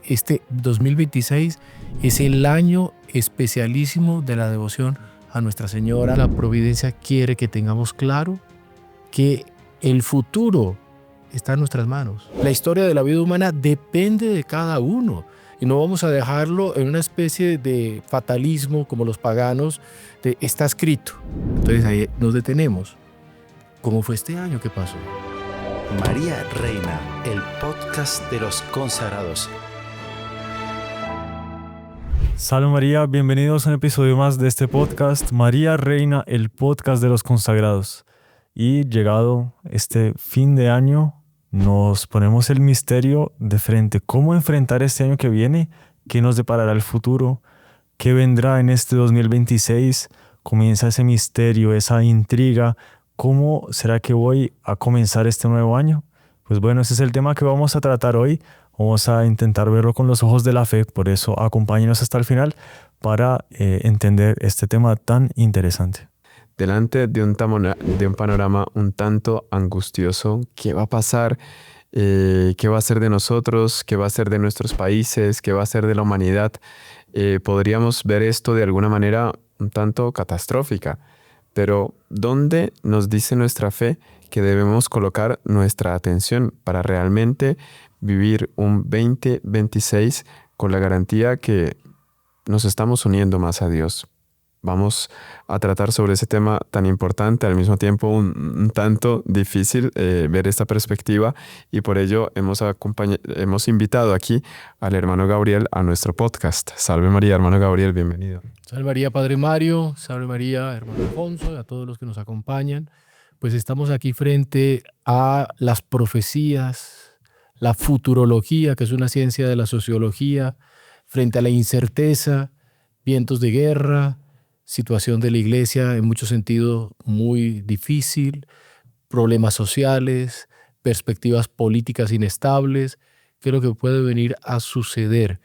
Este 2026 es el año especialísimo de la devoción a Nuestra Señora. La providencia quiere que tengamos claro que el futuro está en nuestras manos. La historia de la vida humana depende de cada uno y no vamos a dejarlo en una especie de fatalismo como los paganos de está escrito. Entonces ahí nos detenemos. ¿Cómo fue este año? ¿Qué pasó? María Reina, el podcast de los consagrados. Salve María, bienvenidos a un episodio más de este podcast, María Reina, el podcast de los consagrados. Y llegado este fin de año, nos ponemos el misterio de frente. ¿Cómo enfrentar este año que viene? ¿Qué nos deparará el futuro? ¿Qué vendrá en este 2026? Comienza ese misterio, esa intriga. ¿Cómo será que voy a comenzar este nuevo año? Pues bueno, ese es el tema que vamos a tratar hoy. Vamos a intentar verlo con los ojos de la fe, por eso acompáñenos hasta el final para entender este tema tan interesante. Delante de un panorama un tanto angustioso, ¿qué va a pasar? ¿Qué va a ser de nosotros? ¿Qué va a ser de nuestros países? ¿Qué va a ser de la humanidad? Podríamos ver esto de alguna manera un tanto catastrófica. Pero ¿dónde nos dice nuestra fe que debemos colocar nuestra atención para realmente vivir un 2026 con la garantía que nos estamos uniendo más a Dios? Vamos a tratar sobre ese tema tan importante, al mismo tiempo un tanto difícil ver esta perspectiva, y por ello hemos invitado aquí al hermano Gabriel a nuestro podcast. Salve María, hermano Gabriel, bienvenido. Salve María, Padre Mario, salve María, hermano Alfonso, y a todos los que nos acompañan. Pues estamos aquí frente a las profecías, la futurología, que es una ciencia de la sociología, frente a la incerteza, vientos de guerra, situación de la iglesia en mucho sentido muy difícil, problemas sociales, perspectivas políticas inestables, que es lo que puede venir a suceder.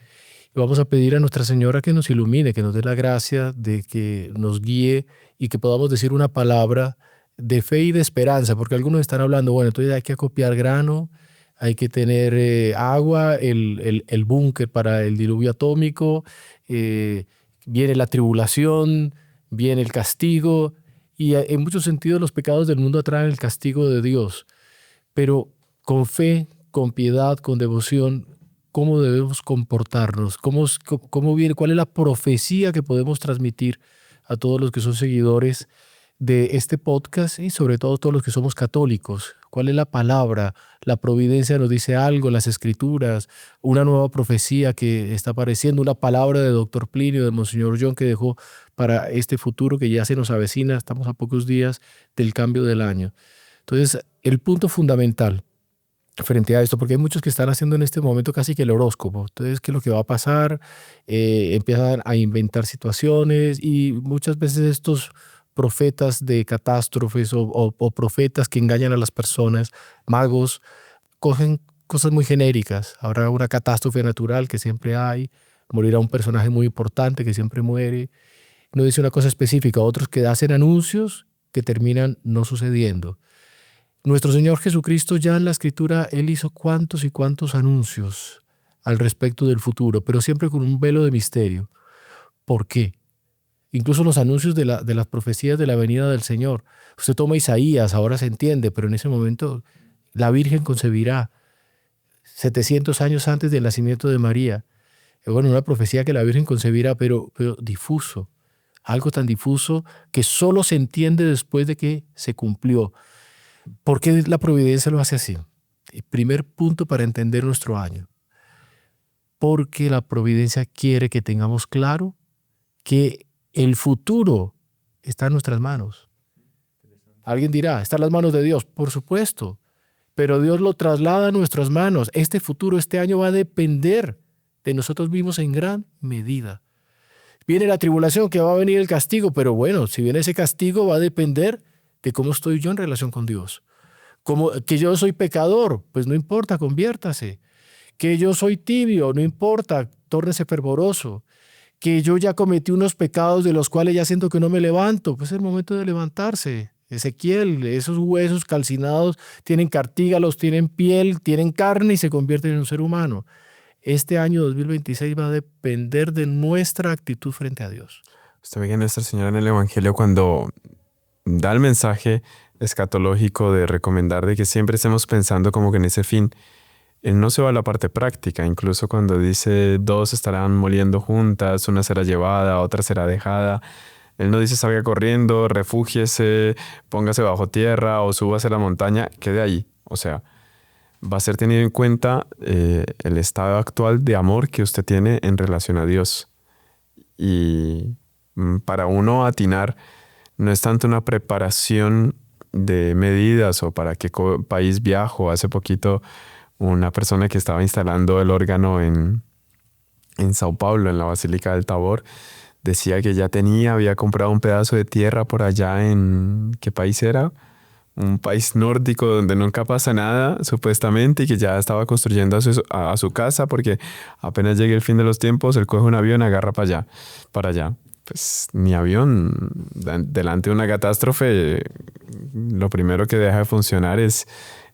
Y vamos a pedir a Nuestra Señora que nos ilumine, que nos dé la gracia de que nos guíe y que podamos decir una palabra de fe y de esperanza, porque algunos están hablando, bueno, entonces hay que acopiar grano, hay que tener agua, el búnker para el diluvio atómico, viene la tribulación, viene el castigo, y en muchos sentidos los pecados del mundo atraen el castigo de Dios. Pero con fe, con piedad, con devoción, ¿cómo debemos comportarnos? ¿Cómo viene? ¿Cuál es la profecía que podemos transmitir a todos los que son seguidores de este podcast y sobre todo todos los que somos católicos? ¿Cuál es la palabra? La providencia nos dice algo, las escrituras, una nueva profecía que está apareciendo, una palabra de Dr. Plinio, de Monseñor John, que dejó para este futuro que ya se nos avecina. Estamos a pocos días del cambio del año. Entonces, el punto fundamental frente a esto, porque hay muchos que están haciendo en este momento casi que el horóscopo. Entonces, ¿qué es lo que va a pasar? Empiezan a inventar situaciones y muchas veces estos profetas de catástrofes o profetas que engañan a las personas, magos, cogen cosas muy genéricas. Habrá una catástrofe natural que siempre hay, morirá un personaje muy importante que siempre muere. No dice una cosa específica. Otros que hacen anuncios que terminan no sucediendo. Nuestro Señor Jesucristo ya en la Escritura, Él hizo cuántos y cuántos anuncios al respecto del futuro, pero siempre con un velo de misterio. ¿Por qué? Incluso los anuncios de las profecías de la venida del Señor. Usted toma Isaías, ahora se entiende, pero en ese momento la Virgen concebirá 700 años antes del nacimiento de María. Bueno, una profecía que la Virgen concebirá, pero difuso. Algo tan difuso que solo se entiende después de que se cumplió. ¿Por qué la providencia lo hace así? El primer punto para entender nuestro año. Porque la providencia quiere que tengamos claro que el futuro está en nuestras manos. Alguien dirá, está en las manos de Dios. Por supuesto, pero Dios lo traslada a nuestras manos. Este futuro, este año va a depender de nosotros mismos en gran medida. Viene la tribulación, que va a venir el castigo, pero bueno, si viene ese castigo va a depender de cómo estoy yo en relación con Dios. Que yo soy pecador, pues no importa, conviértase. Que yo soy tibio, no importa, tórnese fervoroso. Que yo ya cometí unos pecados de los cuales ya siento que no me levanto, pues es el momento de levantarse. Ezequiel, esos huesos calcinados tienen cartílags, tienen piel, tienen carne y se convierten en un ser humano. Este año 2026 va a depender de nuestra actitud frente a Dios. Usted ve que Nuestra Señora en el Evangelio, cuando da el mensaje escatológico de recomendar de que siempre estemos pensando como que en ese fin, Él no se va a la parte práctica. Incluso cuando dice 2 estarán moliendo juntas, una será llevada, otra será dejada, Él no dice salga corriendo, refúgiese, póngase bajo tierra o súbase a la montaña, quede ahí. O sea, va a ser tenido en cuenta el estado actual de amor que usted tiene en relación a Dios. Y para uno atinar, no es tanto una preparación de medidas o para qué país viajo. Hace poquito una persona que estaba instalando el órgano en Sao Paulo, en la Basílica del Tabor, decía que ya había comprado un pedazo de tierra por allá en, ¿qué país era? Un país nórdico donde nunca pasa nada, supuestamente, y que ya estaba construyendo a su casa porque apenas llegue el fin de los tiempos, él coge un avión y agarra para allá. Pues ni avión, delante de una catástrofe, lo primero que deja de funcionar es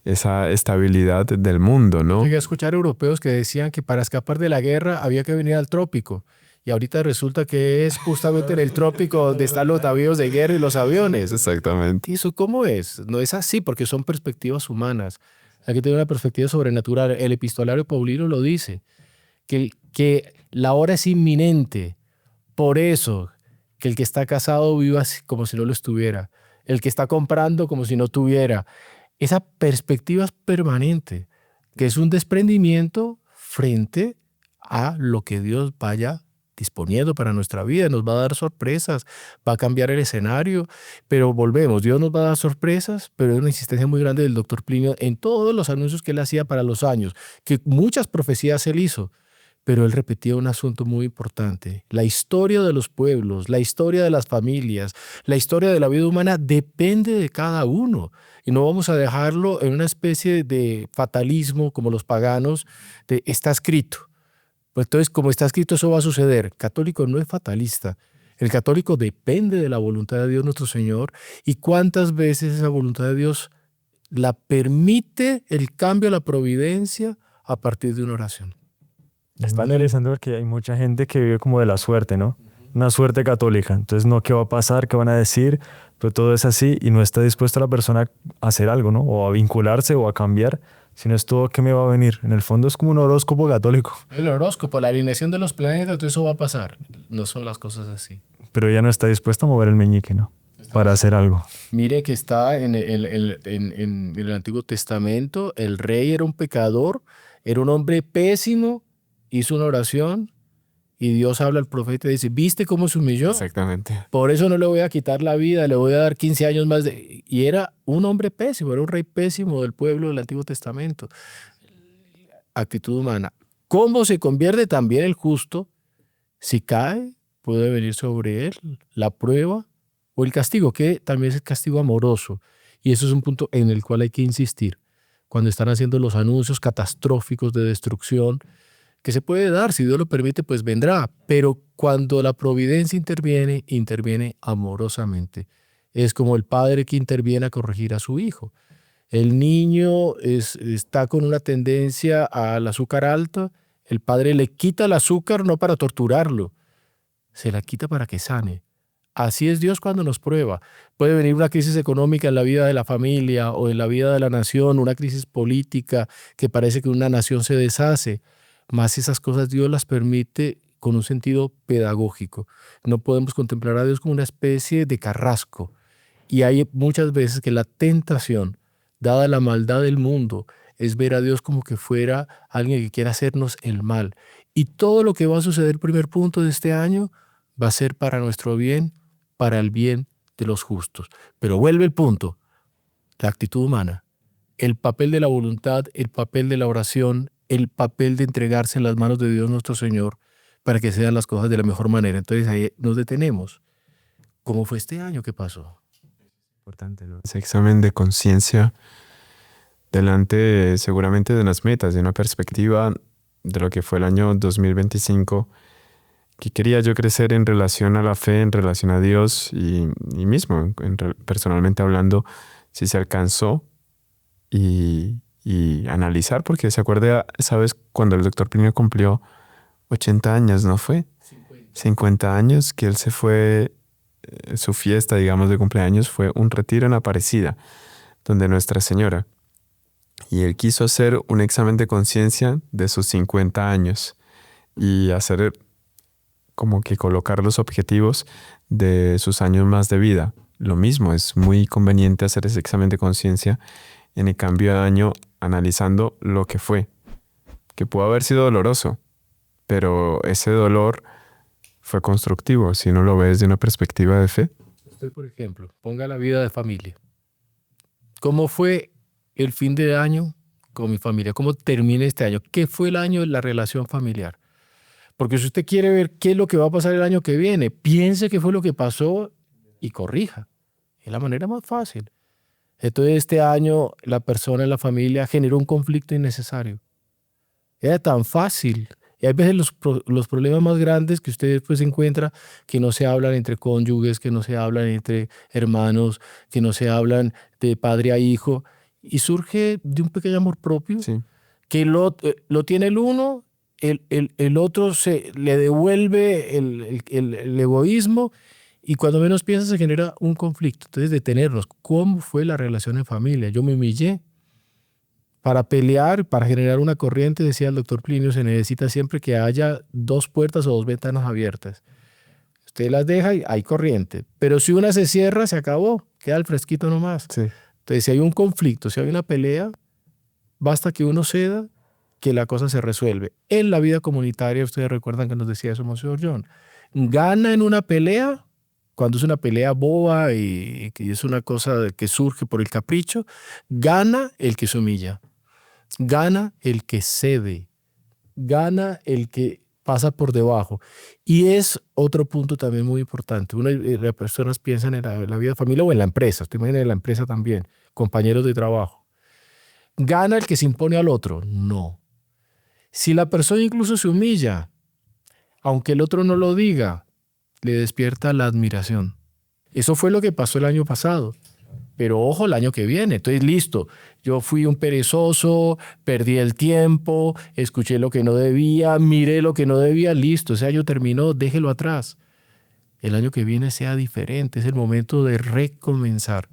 esa estabilidad del mundo, ¿no? Llegué a escuchar europeos que decían que para escapar de la guerra había que venir al trópico. Y ahorita resulta que es justamente en el trópico donde están los navíos de guerra y los aviones. Exactamente. ¿Y eso cómo es? No es así porque son perspectivas humanas. Hay que tener una perspectiva sobrenatural. El epistolario paulino lo dice, que la hora es inminente. Por eso, que el que está casado viva como si no lo estuviera. El que está comprando como si no tuviera. Esa perspectiva es permanente, que es un desprendimiento frente a lo que Dios vaya disponiendo para nuestra vida. Nos va a dar sorpresas, va a cambiar el escenario, pero volvemos, Dios nos va a dar sorpresas, pero hay una insistencia muy grande del doctor Plinio en todos los anuncios que él hacía para los años, que muchas profecías él hizo, pero él repetía un asunto muy importante. La historia de los pueblos, la historia de las familias, la historia de la vida humana depende de cada uno. Y no vamos a dejarlo en una especie de fatalismo como los paganos, de está escrito. Pues entonces, como está escrito, eso va a suceder. El católico no es fatalista. El católico depende de la voluntad de Dios nuestro Señor. Y cuántas veces esa voluntad de Dios la permite el cambio a la providencia a partir de una oración. Está interesante porque hay mucha gente que vive como de la suerte, ¿no? Una suerte católica. Entonces, no qué va a pasar, qué van a decir, pero todo es así y no está dispuesta la persona a hacer algo, ¿no? O a vincularse o a cambiar, sino es todo que me va a venir. En el fondo es como un horóscopo católico. El horóscopo, la alineación de los planetas, todo eso va a pasar. No son las cosas así. Pero ella no está dispuesta a mover el meñique, ¿no? Para hacer algo. Mire que está en el Antiguo Testamento, el rey era un pecador, era un hombre pésimo, hizo una oración y Dios habla al profeta y dice, ¿viste cómo se humilló? Exactamente. Por eso no le voy a quitar la vida, le voy a dar 15 años más. Y era un hombre pésimo, era un rey pésimo del pueblo del Antiguo Testamento. Actitud humana. ¿Cómo se convierte también el justo? Si cae, puede venir sobre él la prueba o el castigo, que también es el castigo amoroso. Y eso es un punto en el cual hay que insistir. Cuando están haciendo los anuncios catastróficos de destrucción, que se puede dar, si Dios lo permite, pues vendrá. Pero cuando la providencia interviene, interviene amorosamente. Es como el padre que interviene a corregir a su hijo. El niño está con una tendencia al azúcar alta, el padre le quita el azúcar no para torturarlo, se la quita para que sane. Así es Dios cuando nos prueba. Puede venir una crisis económica en la vida de la familia o en la vida de la nación, una crisis política que parece que una nación se deshace. Más esas cosas Dios las permite con un sentido pedagógico. No podemos contemplar a Dios como una especie de carrasco. Y hay muchas veces que la tentación, dada la maldad del mundo, es ver a Dios como que fuera alguien que quiera hacernos el mal. Y todo lo que va a suceder, primer punto de este año, va a ser para nuestro bien, para el bien de los justos. Pero vuelve el punto, la actitud humana, el papel de la voluntad, el papel de la oración, el papel de entregarse en las manos de Dios nuestro Señor para que sean las cosas de la mejor manera. Entonces ahí nos detenemos. ¿Cómo fue este año? ¿Qué pasó? Importante, ¿no? Ese examen de conciencia delante seguramente de unas metas, de una perspectiva de lo que fue el año 2025, que quería yo crecer en relación a la fe, en relación a Dios y mismo, personalmente hablando, si se alcanzó y analizar, porque se acuerda, ¿sabes cuando el doctor Plinio cumplió 80 años, ¿no fue? 50 años que él se fue, su fiesta, digamos, de cumpleaños fue un retiro en Aparecida, donde Nuestra Señora. Y él quiso hacer un examen de conciencia de sus 50 años y hacer como que colocar los objetivos de sus años más de vida. Lo mismo, es muy conveniente hacer ese examen de conciencia en el cambio de año analizando lo que fue, que pudo haber sido doloroso, pero ese dolor fue constructivo si uno lo ve desde una perspectiva de fe. Usted, por ejemplo, ponga la vida de familia. ¿Cómo fue el fin de año con mi familia? ¿Cómo termina este año? ¿Qué fue el año de la relación familiar? Porque si usted quiere ver qué es lo que va a pasar el año que viene, piense qué fue lo que pasó y corrija. Es la manera más fácil. Entonces este año la persona en la familia generó un conflicto innecesario. Era tan fácil. Y hay veces los problemas más grandes que usted después encuentra que no se hablan entre cónyuges, que no se hablan entre hermanos, que no se hablan de padre a hijo. Y surge de un pequeño amor propio, Sí. que lo tiene el uno, el otro le devuelve el egoísmo y cuando menos piensa se genera un conflicto. Entonces detenernos. ¿Cómo fue la relación en familia? Yo me humillé. Para pelear, para generar una corriente, decía el doctor Plinio, se necesita siempre que haya 2 puertas o 2 ventanas abiertas. Usted las deja y hay corriente. Pero si una se cierra, se acabó. Queda el fresquito nomás. Sí. Entonces, si hay un conflicto, si hay una pelea, basta que uno ceda, que la cosa se resuelve. En la vida comunitaria, ustedes recuerdan que nos decía eso Monseñor John, gana en una pelea, cuando es una pelea boba y que es una cosa que surge por el capricho, gana el que se humilla. Gana el que cede, gana el que pasa por debajo. Y es otro punto también muy importante. Las personas piensan en la vida de familia o en la empresa. Usted imagina en la empresa también, compañeros de trabajo. ¿Gana el que se impone al otro? No. Si la persona incluso se humilla, aunque el otro no lo diga, le despierta la admiración. Eso fue lo que pasó el año pasado. Pero ojo, el año que viene. Entonces, listo. Yo fui un perezoso, perdí el tiempo, escuché lo que no debía, miré lo que no debía, listo. Ese año terminó, déjelo atrás. El año que viene sea diferente. Es el momento de recomenzar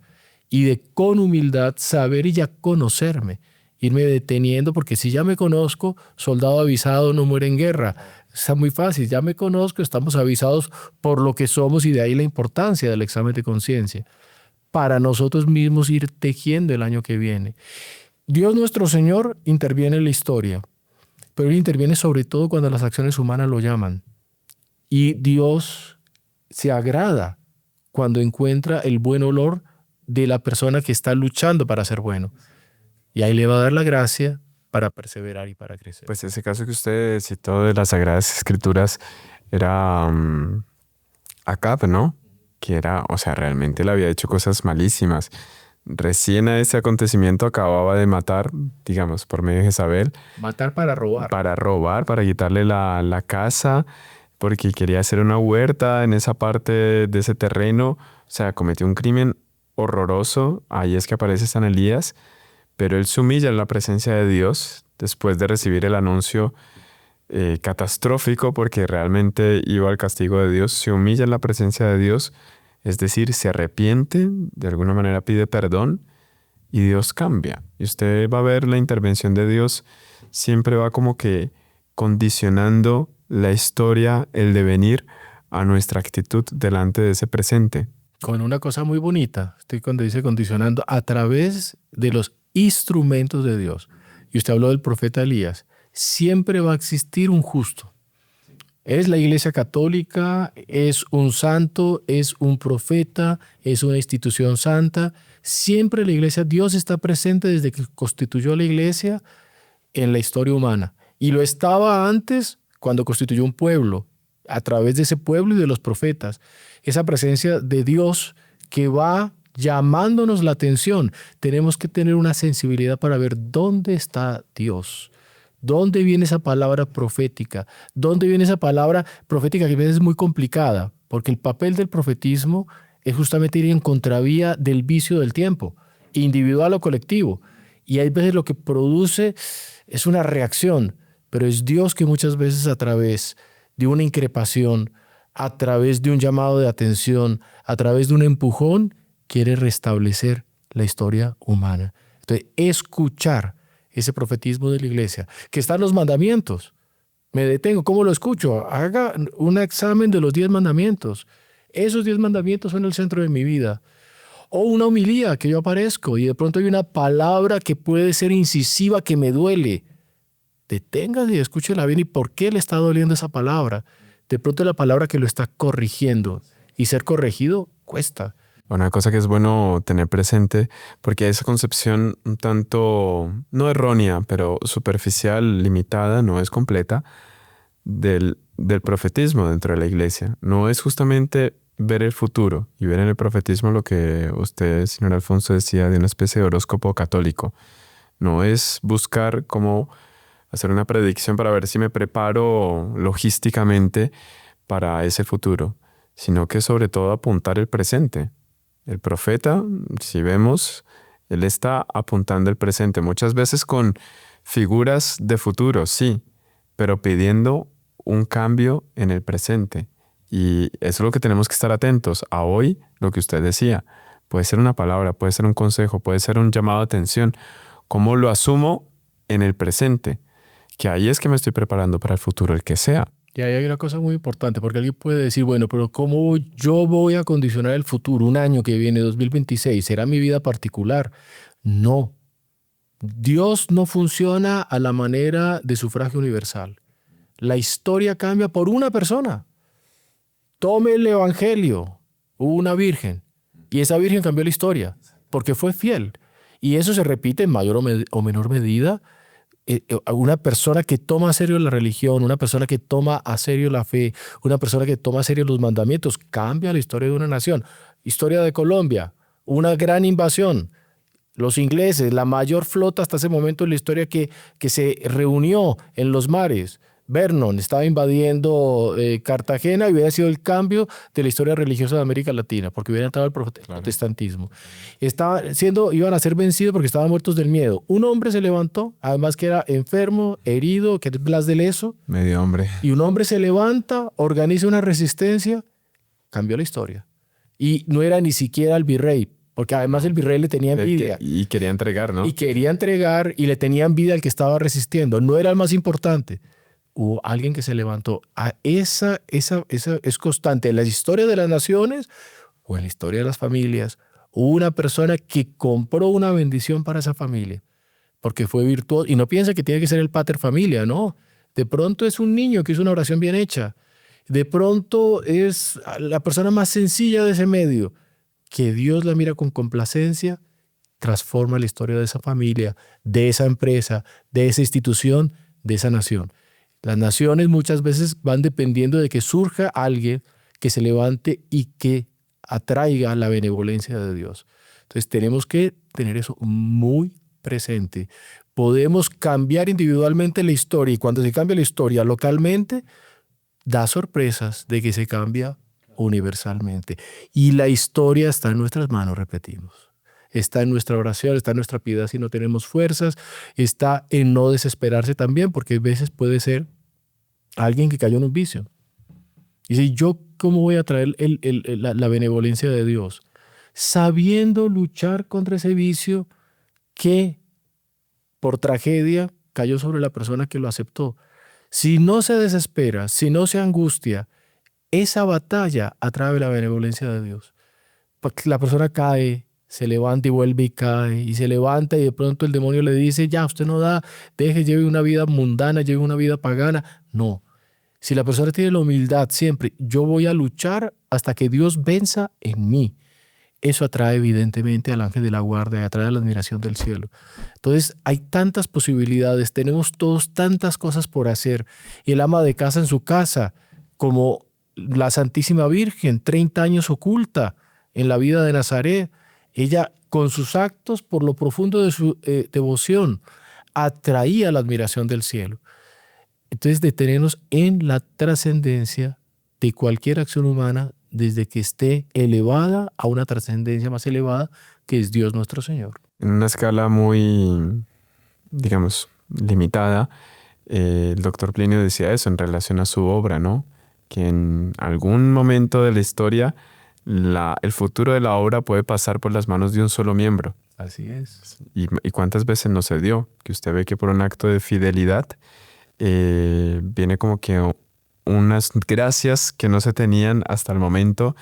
y de con humildad saber y ya conocerme. Irme deteniendo, porque si ya me conozco, soldado avisado no muere en guerra. Está muy fácil, ya me conozco, estamos avisados por lo que somos y de ahí la importancia del examen de conciencia. Para nosotros mismos ir tejiendo el año que viene. Dios nuestro Señor interviene en la historia, pero Él interviene sobre todo cuando las acciones humanas lo llaman. Y Dios se agrada cuando encuentra el buen olor de la persona que está luchando para ser bueno. Y ahí le va a dar la gracia para perseverar y para crecer. Pues ese caso que usted citó de las Sagradas Escrituras era Acab, ¿no? Que era, o sea, realmente le había hecho cosas malísimas. Recién a ese acontecimiento acababa de matar, digamos, por medio de Jezabel. Matar para robar. Para robar, para quitarle la casa, porque quería hacer una huerta en esa parte de ese terreno. O sea, cometió un crimen horroroso. Ahí es que aparece San Elías. Pero él se humilla en la presencia de Dios después de recibir el anuncio catastrófico, porque realmente iba al castigo de Dios. Se humilla en la presencia de Dios, es decir, se arrepiente, de alguna manera pide perdón y Dios cambia. Y usted va a ver la intervención de Dios siempre va como que condicionando la historia, el devenir a nuestra actitud delante de ese presente. Con una cosa muy bonita, estoy cuando dice condicionando, a través de los instrumentos de Dios. Y usted habló del profeta Elías. Siempre va a existir un justo. Es la Iglesia Católica, es un santo, es un profeta, es una institución santa. Siempre la Iglesia, Dios está presente desde que constituyó la Iglesia en la historia humana. Y lo estaba antes cuando constituyó un pueblo, a través de ese pueblo y de los profetas. Esa presencia de Dios que va llamándonos la atención. Tenemos que tener una sensibilidad para ver dónde está Dios. ¿Dónde viene esa palabra profética? ¿Dónde viene esa palabra profética que a veces es muy complicada? Porque el papel del profetismo es justamente ir en contravía del vicio del tiempo, individual o colectivo. Y hay veces lo que produce es una reacción. pero es Dios que muchas veces a través de una increpación, a través de un llamado de atención, a través de un empujón, quiere restablecer la historia humana. Entonces, escuchar ese profetismo de la iglesia, que está en los mandamientos. Me detengo, ¿cómo lo escucho? Haga un examen de los 10 mandamientos. Esos 10 mandamientos son el centro de mi vida. O una homilía que yo aparezco y de pronto hay una palabra que puede ser incisiva que me duele. Deténgase y escúchela bien. ¿Y por qué le está doliendo esa palabra? De pronto es la palabra que lo está corrigiendo. Y ser corregido cuesta. Una cosa que es bueno tener presente, porque esa concepción un tanto, no errónea, pero superficial, limitada, no es completa, del profetismo dentro de la iglesia. No es justamente ver el futuro y ver en el profetismo lo que usted, señor Alfonso, decía de una especie de horóscopo católico. No es buscar cómo hacer una predicción para ver si me preparo logísticamente para ese futuro, sino que sobre todo apuntar el presente. El profeta, si vemos, él está apuntando el presente, muchas veces con figuras de futuro, sí, pero pidiendo un cambio en el presente. Y eso es lo que tenemos que estar atentos a hoy, lo que usted decía. Puede ser una palabra, puede ser un consejo, puede ser un llamado de atención. ¿Cómo lo asumo en el presente? Que ahí es que me estoy preparando para el futuro, el que sea. Y ahí hay una cosa muy importante, porque alguien puede decir, bueno, pero ¿cómo yo voy a condicionar el futuro? Un año que viene, 2026, ¿será mi vida particular? No. Dios no funciona a la manera de sufragio universal. La historia cambia por una persona. Tome el Evangelio. Hubo una virgen y esa virgen cambió la historia porque fue fiel. Y eso se repite en mayor o menor medida. Una persona que toma a serio la religión, una persona que toma a serio la fe, una persona que toma a serio los mandamientos, cambia la historia de una nación. Historia de Colombia, una gran invasión. Los ingleses, la mayor flota hasta ese momento en la historia que se reunió en los mares. Vernon estaba invadiendo Cartagena y hubiera sido el cambio de la historia religiosa de América Latina, porque hubiera entrado el protestantismo. Iban a ser vencidos porque estaban muertos del miedo. Un hombre se levantó, además que era enfermo, herido, que es Blas de Leso. Medio hombre. Y un hombre se levanta, organiza una resistencia, cambió la historia. Y no era ni siquiera el virrey, porque además el virrey le tenía envidia. Y quería entregar, ¿no? Y quería entregar y le tenía envidia al que estaba resistiendo. No era el más importante. Hubo alguien que se levantó. Esa es constante en la historia de las naciones o en la historia de las familias. Hubo una persona que compró una bendición para esa familia porque fue virtuoso. Y no piensa que tiene que ser el pater familia, no. De pronto es un niño que hizo una oración bien hecha. De pronto es la persona más sencilla de ese medio, que Dios la mira con complacencia, transforma la historia de esa familia, de esa empresa, de esa institución, de esa nación. Las naciones muchas veces van dependiendo de que surja alguien que se levante y que atraiga la benevolencia de Dios. Entonces tenemos que tener eso muy presente. Podemos cambiar individualmente la historia y cuando se cambia la historia localmente, da sorpresas de que se cambia universalmente. Y la historia está en nuestras manos, repetimos. Está en nuestra oración, está en nuestra piedad si no tenemos fuerzas, está en no desesperarse también, porque a veces puede ser alguien que cayó en un vicio. Y dice, ¿yo cómo voy a traer la benevolencia de Dios? Sabiendo luchar contra ese vicio que por tragedia cayó sobre la persona que lo aceptó. Si no se desespera, si no se angustia, esa batalla atrae la benevolencia de Dios. Porque la persona cae, se levanta y vuelve y cae, y se levanta y de pronto el demonio le dice, ya, usted no da, lleve una vida mundana, lleve una vida pagana. No. Si la persona tiene la humildad siempre, yo voy a luchar hasta que Dios venza en mí. Eso atrae evidentemente al ángel de la guardia, atrae a la admiración del cielo. Entonces hay tantas posibilidades, tenemos todos tantas cosas por hacer. Y el ama de casa en su casa, como la Santísima Virgen, 30 años oculta en la vida de Nazaret, ella con sus actos, por lo profundo de su devoción, atraía la admiración del cielo. Entonces detenernos en la trascendencia de cualquier acción humana desde que esté elevada a una trascendencia más elevada que es Dios nuestro Señor. En una escala muy, digamos, limitada, El doctor Plinio decía eso en relación a su obra, ¿no? Que en algún momento de la historia el futuro de la obra puede pasar por las manos de un solo miembro. Así es. ¿Y cuántas veces no se dio? Que usted ve que por un acto de fidelidad viene como que unas gracias que no se tenían hasta el momento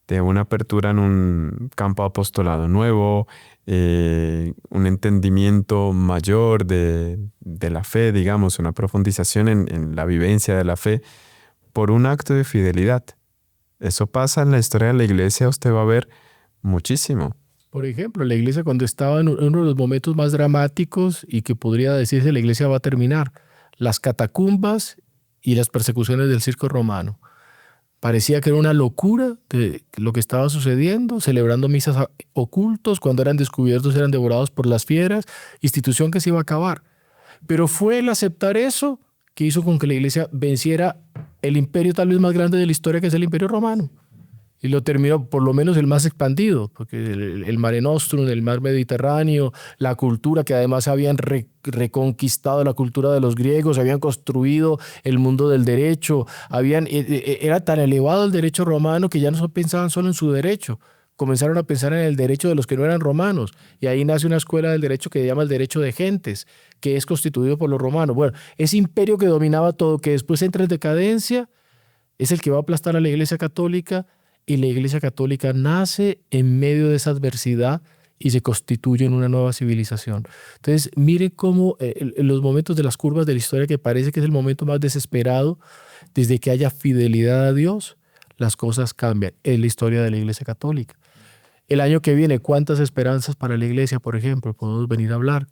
de una apertura en un campo apostolado nuevo, un entendimiento mayor de la fe, digamos, una profundización en la vivencia de la fe por un acto de fidelidad. Eso pasa en la historia de la iglesia, usted va a ver muchísimo. Por ejemplo, la iglesia cuando estaba en uno de los momentos más dramáticos y que podría decirse la iglesia va a terminar, las catacumbas y las persecuciones del circo romano. Parecía que era una locura de lo que estaba sucediendo, celebrando misas ocultos, cuando eran descubiertos eran devorados por las fieras, institución que se iba a acabar. Pero fue el aceptar eso que hizo con que la iglesia venciera el imperio tal vez más grande de la historia, que es el Imperio Romano. Y lo terminó, por lo menos el más expandido, porque el Mare Nostrum, el mar Mediterráneo, la cultura que además habían reconquistado, la cultura de los griegos, habían construido el mundo del derecho, era tan elevado el derecho romano que ya no pensaban solo en su derecho, comenzaron a pensar en el derecho de los que no eran romanos, y ahí nace una escuela del derecho que se llama el derecho de gentes, que es constituido por los romanos. Bueno, ese imperio que dominaba todo, que después entra en decadencia, es el que va a aplastar a la Iglesia Católica. Y la Iglesia Católica nace en medio de esa adversidad y se constituye en una nueva civilización. Entonces, mire cómo en los momentos de las curvas de la historia, que parece que es el momento más desesperado, desde que haya fidelidad a Dios, las cosas cambian. Es la historia de la Iglesia Católica. El año que viene, ¿cuántas esperanzas para la Iglesia, por ejemplo? Podemos venir a hablar.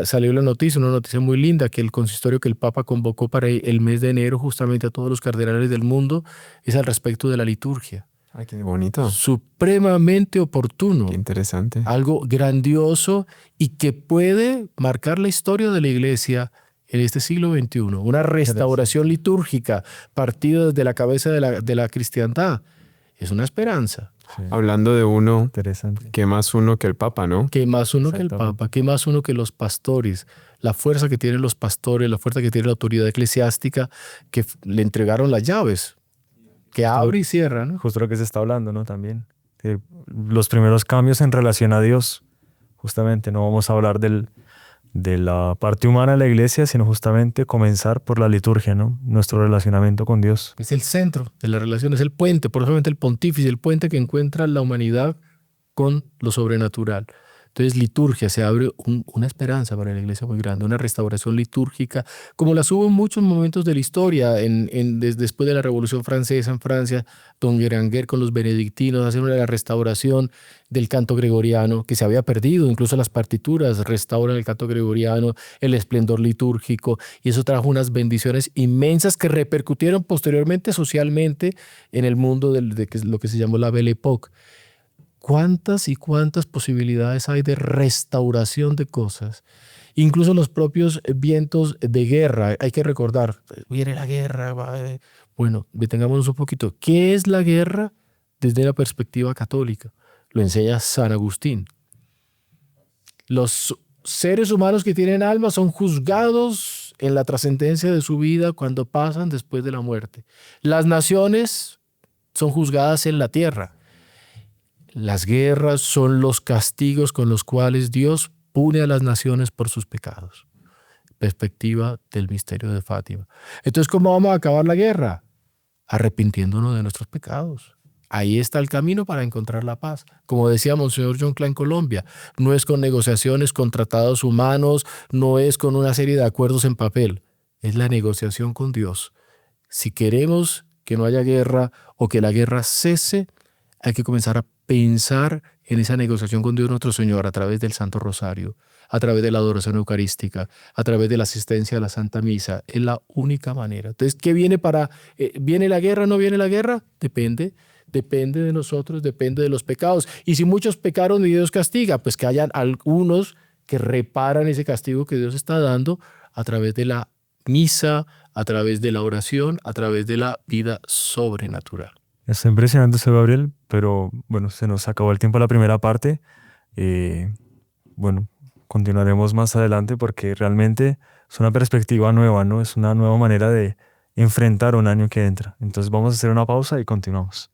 Salió la noticia, una noticia muy linda, que el consistorio que el Papa convocó para el mes de enero justamente a todos los cardenales del mundo es al respecto de la liturgia. Ay, qué bonito. Supremamente oportuno. Qué interesante. Algo grandioso y que puede marcar la historia de la Iglesia en este siglo XXI. Una restauración litúrgica partida desde la cabeza de la cristiandad. Es una esperanza. Sí. Hablando de uno, Interesante. ¿qué más uno que el Papa, no? ¿Qué más uno que el Exactamente. Papa? ¿Qué más uno que los pastores? La fuerza que tienen los pastores, la fuerza que tiene la autoridad eclesiástica, que le entregaron las llaves, que abre y cierra, ¿no? Justo lo que se está hablando, ¿no? También. Que los primeros cambios en relación a Dios. Justamente no vamos a hablar de la parte humana de la iglesia, sino justamente comenzar por la liturgia, ¿no? Nuestro relacionamiento con Dios. Es el centro de la relación, es el puente, por eso el pontífice, el puente que encuentra la humanidad con lo sobrenatural. Entonces, liturgia, se abre una esperanza para la iglesia muy grande, una restauración litúrgica, como las hubo en muchos momentos de la historia, después de la Revolución Francesa en Francia, don Berenguer con los benedictinos hacen una restauración del canto gregoriano, que se había perdido, incluso las partituras restauran el canto gregoriano, el esplendor litúrgico, y eso trajo unas bendiciones inmensas que repercutieron posteriormente socialmente en el mundo de lo que se llamó la Belle Époque. ¿Cuántas y cuántas posibilidades hay de restauración de cosas? Incluso los propios vientos de guerra. Hay que recordar, viene la guerra. Bueno, detengámonos un poquito. ¿Qué es la guerra desde la perspectiva católica? Lo enseña San Agustín. Los seres humanos que tienen alma son juzgados en la trascendencia de su vida cuando pasan después de la muerte. Las naciones son juzgadas en la tierra. Las guerras son los castigos con los cuales Dios pune a las naciones por sus pecados. Perspectiva del misterio de Fátima. Entonces, ¿cómo vamos a acabar la guerra? Arrepintiéndonos de nuestros pecados. Ahí está el camino para encontrar la paz. Como decía Monseñor John Klein Colombia, no es con negociaciones, con tratados humanos, no es con una serie de acuerdos en papel. Es la negociación con Dios. Si queremos que no haya guerra o que la guerra cese, hay que comenzar a pensar en esa negociación con Dios nuestro Señor a través del Santo Rosario, a través de la adoración eucarística, a través de la asistencia a la Santa Misa. Es la única manera. Entonces, ¿qué viene ¿viene la guerra o no viene la guerra? Depende de nosotros, depende de los pecados. Y si muchos pecaron y Dios castiga, pues que hayan algunos que reparan ese castigo que Dios está dando a través de la misa, a través de la oración, a través de la vida sobrenatural. Está impresionante eso, Gabriel, pero bueno, se nos acabó el tiempo de la primera parte. Bueno, continuaremos más adelante porque realmente es una perspectiva nueva, ¿no? Es una nueva manera de enfrentar un año que entra. Entonces vamos a hacer una pausa y continuamos.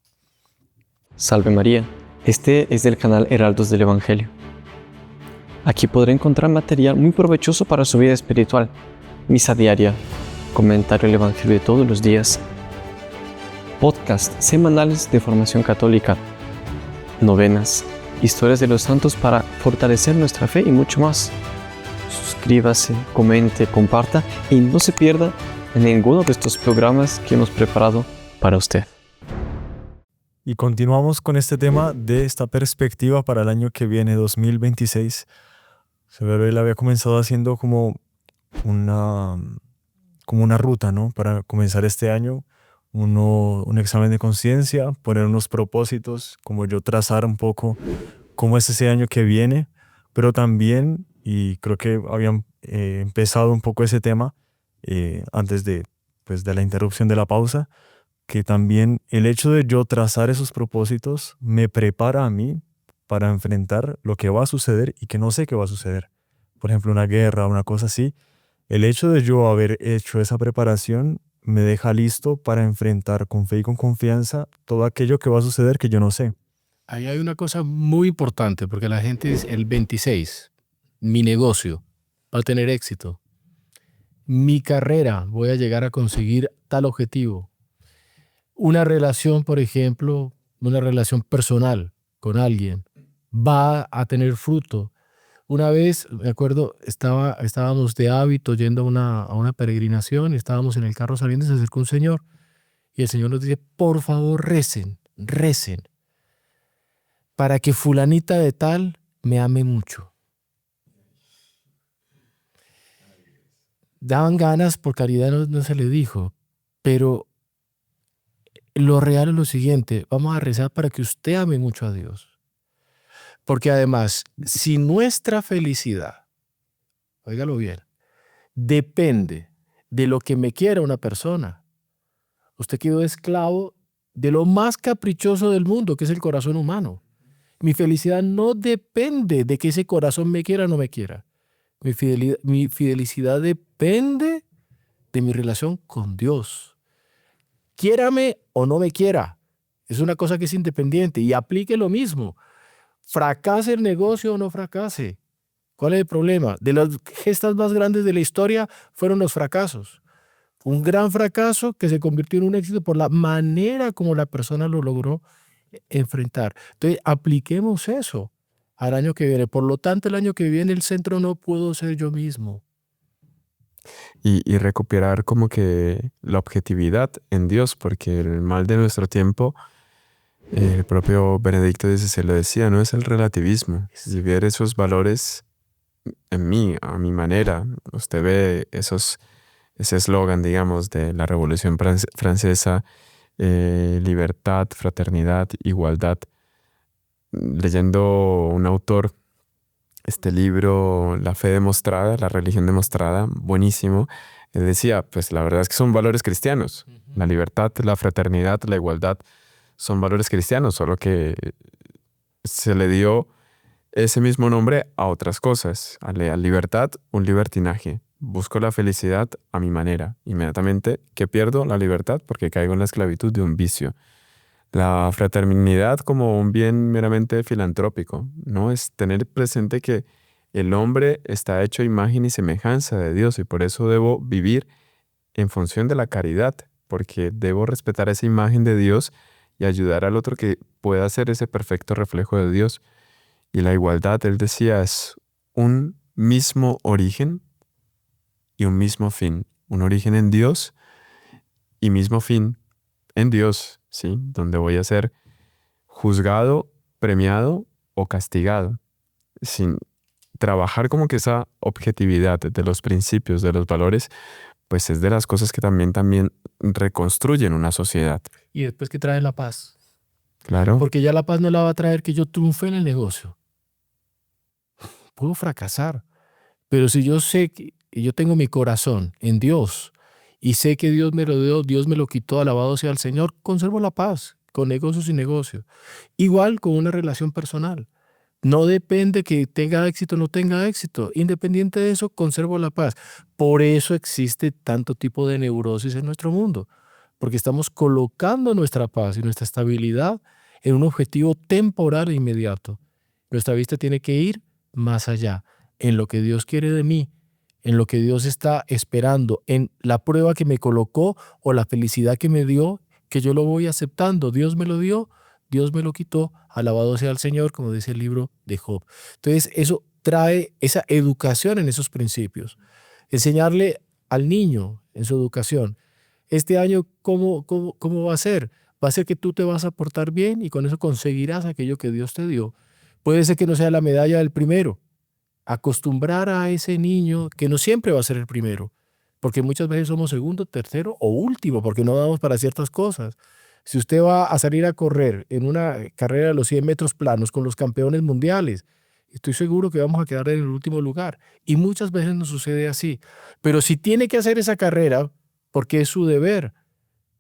Salve María, este es del canal Heraldos del Evangelio. Aquí podrá encontrar material muy provechoso para su vida espiritual, misa diaria, comentario del Evangelio de todos los días, podcasts semanales de formación católica, novenas, historias de los santos para fortalecer nuestra fe y mucho más. Suscríbase, comente, comparta y no se pierda ninguno de estos programas que hemos preparado para usted. Y continuamos con este tema de esta perspectiva para el año que viene, 2026. Él había comenzado haciendo como una ruta, ¿no? Para comenzar este año, un examen de conciencia, poner unos propósitos, como yo trazar un poco cómo es ese año que viene, pero también, y creo que habían empezado un poco ese tema antes de la interrupción de la pausa, que también el hecho de yo trazar esos propósitos me prepara a mí para enfrentar lo que va a suceder y que no sé qué va a suceder. Por ejemplo, una guerra, una cosa así. El hecho de yo haber hecho esa preparación me deja listo para enfrentar con fe y con confianza todo aquello que va a suceder que yo no sé. Ahí hay una cosa muy importante, porque la gente dice, el 26, mi negocio va a tener éxito. Mi carrera, voy a llegar a conseguir tal objetivo. Una relación, por ejemplo, una relación personal con alguien, va a tener fruto. Una vez, me acuerdo, estábamos de hábito yendo a una peregrinación, y estábamos en el carro saliendo y se acercó un señor. Y el Señor nos dice, por favor, recen para que fulanita de tal me ame mucho. Daban ganas, por caridad no se le dijo, pero lo real es lo siguiente, vamos a rezar para que usted ame mucho a Dios. Porque además, si nuestra felicidad, óigalo bien, depende de lo que me quiera una persona, usted quedó esclavo de lo más caprichoso del mundo, que es el corazón humano. Mi felicidad no depende de que ese corazón me quiera o no me quiera. Mi felicidad depende de mi relación con Dios. Quiérame o no me quiera. Es una cosa que es independiente y aplique lo mismo. Fracase el negocio o no fracase. ¿Cuál es el problema? De las gestas más grandes de la historia fueron los fracasos. Un gran fracaso que se convirtió en un éxito por la manera como la persona lo logró enfrentar. Entonces, apliquemos eso al año que viene. Por lo tanto, el año que viene el centro no puedo ser yo mismo. Y recuperar como que la objetividad en Dios, porque el mal de nuestro tiempo, el propio Benedicto se lo decía, no es el relativismo. Si ver esos valores en mí, a mi manera, usted ve ese eslogan, digamos, de la Revolución Francesa, libertad, fraternidad, igualdad. Leyendo un autor, este libro, La fe demostrada, la religión demostrada, buenísimo. Él decía, pues la verdad es que son valores cristianos. La libertad, la fraternidad, la igualdad son valores cristianos, solo que se le dio ese mismo nombre a otras cosas. A la libertad, un libertinaje. Busco la felicidad a mi manera. Inmediatamente que pierdo la libertad porque caigo en la esclavitud de un vicio. La fraternidad como un bien meramente filantrópico, ¿no? Es tener presente que el hombre está hecho a imagen y semejanza de Dios y por eso debo vivir en función de la caridad, porque debo respetar esa imagen de Dios y ayudar al otro que pueda ser ese perfecto reflejo de Dios. Y la igualdad, él decía, es un mismo origen y un mismo fin. Un origen en Dios y mismo fin en Dios, ¿sí? Donde voy a ser juzgado, premiado o castigado. Sin trabajar como que esa objetividad de los principios, de los valores, pues es de las cosas que también reconstruyen una sociedad. Y después que trae la paz. Claro. Porque ya la paz no la va a traer que yo triunfe en el negocio. Puedo fracasar, pero si yo sé que yo tengo mi corazón en Dios y sé que Dios me lo dio, Dios me lo quitó, alabado sea el Señor, conservo la paz con negocio y negocio. Igual con una relación personal. No depende que tenga éxito o no tenga éxito. Independiente de eso, conservo la paz. Por eso existe tanto tipo de neurosis en nuestro mundo, porque estamos colocando nuestra paz y nuestra estabilidad en un objetivo temporal e inmediato. Nuestra vista tiene que ir más allá, en lo que Dios quiere de mí, en lo que Dios está esperando, en la prueba que me colocó o la felicidad que me dio, que yo lo voy aceptando. Dios me lo dio, Dios me lo quitó, alabado sea el Señor, como dice el libro de Job. Entonces, eso trae esa educación en esos principios. Enseñarle al niño en su educación. Este año, ¿cómo va a ser? Va a ser que tú te vas a portar bien y con eso conseguirás aquello que Dios te dio. Puede ser que no sea la medalla del primero. Acostumbrar a ese niño que no siempre va a ser el primero, porque muchas veces somos segundo, tercero o último, porque no damos para ciertas cosas. Si usted va a salir a correr en una carrera de los 100 metros planos con los campeones mundiales, estoy seguro que vamos a quedar en el último lugar. Y muchas veces nos sucede así. Pero si tiene que hacer esa carrera, porque es su deber,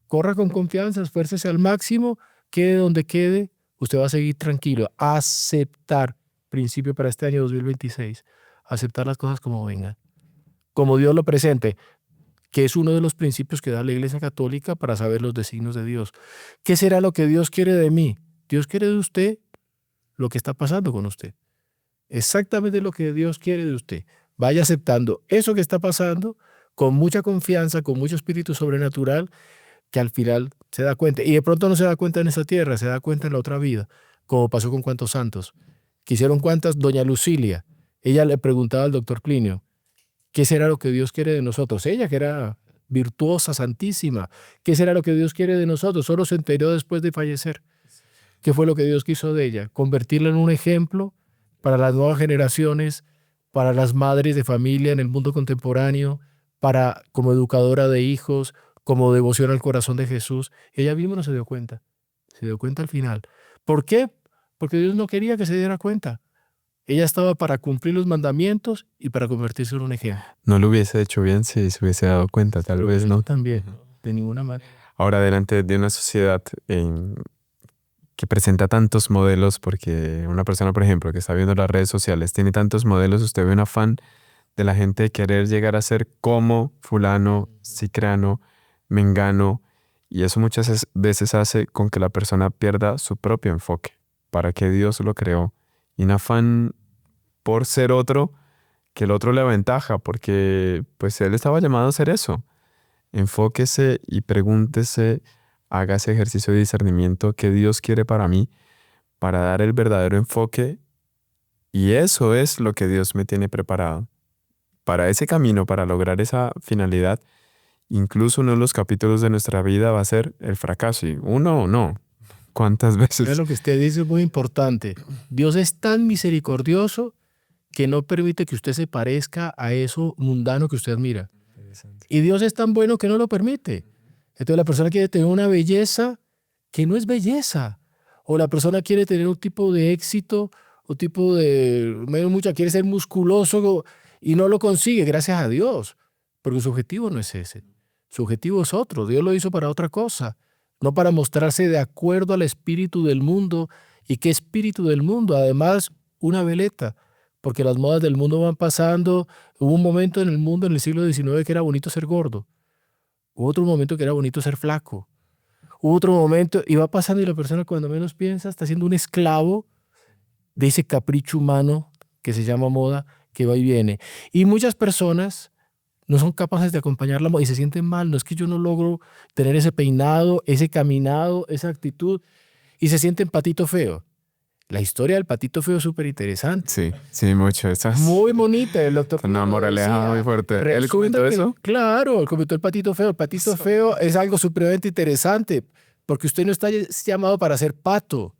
corra con confianza, esfuércese al máximo, quede donde quede, usted va a seguir tranquilo. Aceptar, principio para este año 2026, aceptar las cosas como vengan, como Dios lo presente, que es uno de los principios que da la Iglesia Católica para saber los designios de Dios. ¿Qué será lo que Dios quiere de mí? Dios quiere de usted lo que está pasando con usted. Exactamente lo que Dios quiere de usted. Vaya aceptando eso que está pasando con mucha confianza, con mucho espíritu sobrenatural, que al final se da cuenta. Y de pronto no se da cuenta en esta tierra, se da cuenta en la otra vida, como pasó con cuantos santos. Quisieron cuantas, doña Lucilia. Ella le preguntaba al doctor Plinio, ¿qué será lo que Dios quiere de nosotros? Ella, que era virtuosa, santísima, ¿qué será lo que Dios quiere de nosotros? Solo se enteró después de fallecer. ¿Qué fue lo que Dios quiso de ella? Convertirla en un ejemplo para las nuevas generaciones, para las madres de familia en el mundo contemporáneo, para como educadora de hijos, como devoción al corazón de Jesús. Ella misma no se dio cuenta. Se dio cuenta al final. ¿Por qué? Porque Dios no quería que se diera cuenta. Ella estaba para cumplir los mandamientos y para convertirse en un ejemplo. No lo hubiese hecho bien si se hubiese dado cuenta, tal vez no. También, de ninguna manera. Ahora, delante de una sociedad que presenta tantos modelos, porque una persona, por ejemplo, que está viendo las redes sociales, tiene tantos modelos, usted ve un afán de la gente de querer llegar a ser como fulano, cicrano, mengano, y eso muchas veces hace con que la persona pierda su propio enfoque, para que Dios lo creó. Y un afán por ser otro, que el otro le aventaja, porque pues él estaba llamado a hacer eso. Enfóquese y pregúntese, haga ese ejercicio de discernimiento que Dios quiere para mí, para dar el verdadero enfoque, y eso es lo que Dios me tiene preparado. Para ese camino, para lograr esa finalidad, incluso uno de los capítulos de nuestra vida va a ser el fracaso. Y uno o no. ¿Cuántas veces? Es lo que usted dice es muy importante. Dios es tan misericordioso que no permite que usted se parezca a eso mundano que usted admira. Y Dios es tan bueno que no lo permite. Entonces la persona quiere tener una belleza que no es belleza. O la persona quiere tener un tipo de éxito, un tipo de... quiere ser musculoso y no lo consigue, gracias a Dios. Porque su objetivo no es ese. Su objetivo es otro. Dios lo hizo para otra cosa. No para mostrarse de acuerdo al espíritu del mundo. ¿Y qué espíritu del mundo? Además, una veleta, porque las modas del mundo van pasando. Hubo un momento en el mundo, en el siglo XIX, que era bonito ser gordo. Hubo otro momento que era bonito ser flaco. Hubo otro momento, y va pasando y la persona cuando menos piensa está siendo un esclavo de ese capricho humano que se llama moda, que va y viene. Y muchas personas no son capaces de acompañar la moda y se sienten mal. No es que yo no logro tener ese peinado, ese caminado, esa actitud, y se sienten patito feo. La historia del patito feo es súper interesante. Sí, mucho. Esas, muy bonita. El doctor una moraleja muy fuerte. ¿Él comentó eso? Claro, él comentó el patito feo. El patito feo es algo supremamente interesante porque usted no está llamado para ser pato.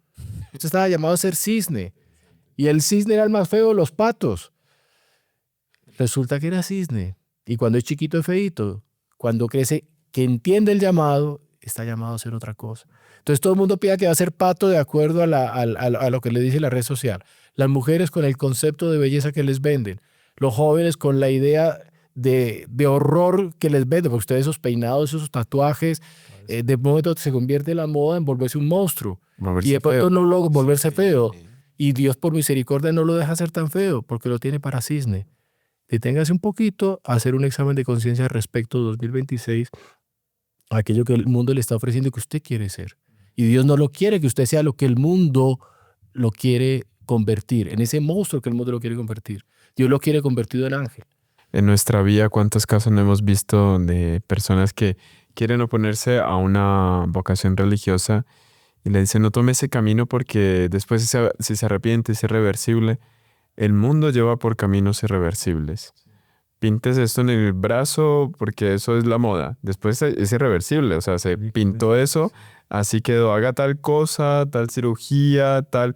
Usted estaba llamado a ser cisne. Y el cisne era el más feo de los patos. Resulta que era cisne. Y cuando es chiquito es feíto. Cuando crece, que entiende el llamado, está llamado a ser otra cosa. Entonces todo el mundo pide que va a ser pato de acuerdo a lo que le dice la red social. Las mujeres con el concepto de belleza que les venden. Los jóvenes con la idea de horror que les venden. Porque ustedes esos peinados, esos tatuajes, de momento se convierte la moda en volverse un monstruo. Y de pronto no luego volverse feo. Y Dios por misericordia no lo deja ser tan feo porque lo tiene para cisne. Deténgase un poquito a hacer un examen de conciencia respecto a 2026, a aquello que el mundo le está ofreciendo que usted quiere ser. Y Dios no lo quiere que usted sea lo que el mundo lo quiere convertir, en ese monstruo que el mundo lo quiere convertir. Dios lo quiere convertido en ángel. En nuestra vida, ¿cuántos casos no hemos visto de personas que quieren oponerse a una vocación religiosa y le dicen no tome ese camino porque después si se arrepiente es irreversible? El mundo lleva por caminos irreversibles. Pintes esto en el brazo porque eso es la moda. Después es irreversible, o sea, se pintó eso, así quedó. Haga tal cosa, tal cirugía, tal...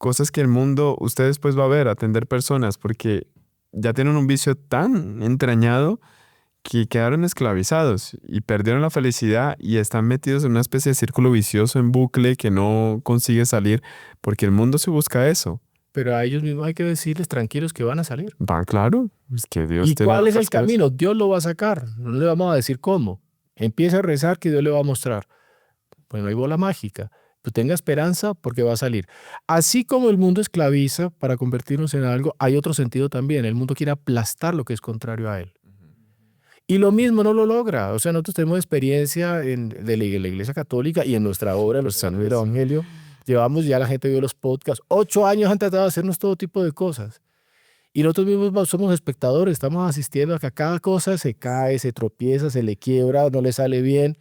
Cosas que el mundo, usted después va a ver, atender personas, porque ya tienen un vicio tan entrañado que quedaron esclavizados y perdieron la felicidad y están metidos en una especie de círculo vicioso en bucle que no consigue salir porque el mundo se busca eso. Pero a ellos mismos hay que decirles tranquilos que van a salir. Va, claro, es que Dios ¿Y tiene cuál es el respuestas. camino? Dios lo va a sacar. No le vamos a decir cómo. Empieza a rezar que Dios le va a mostrar. Pues no hay bola mágica. Pues tenga esperanza porque va a salir. Así como el mundo esclaviza para convertirnos en algo, hay otro sentido también. El mundo quiere aplastar lo que es contrario a él. Y lo mismo no lo logra. O sea, nosotros tenemos experiencia de la Iglesia Católica y en nuestra obra, los Sanos del Evangelio, llevamos ya, la gente vio los podcasts, 8 años han tratado de hacernos todo tipo de cosas. Y nosotros mismos somos espectadores, estamos asistiendo a que cada cosa se cae, se tropieza, se le quiebra, no le sale bien.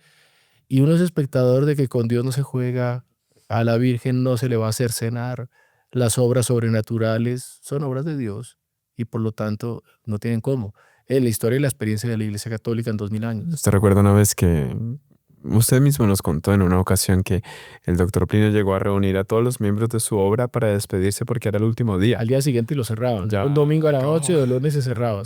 Y uno es espectador de que con Dios no se juega, a la Virgen no se le va a hacer cenar, las obras sobrenaturales son obras de Dios y por lo tanto no tienen cómo. En la historia y la experiencia de la Iglesia Católica en 2000 años. ¿Usted recuerda una vez que usted mismo nos contó en una ocasión que el doctor Plinio llegó a reunir a todos los miembros de su obra para despedirse porque era el último día? Al día siguiente lo cerraban. Ya. Un domingo a la noche o el lunes se cerraba.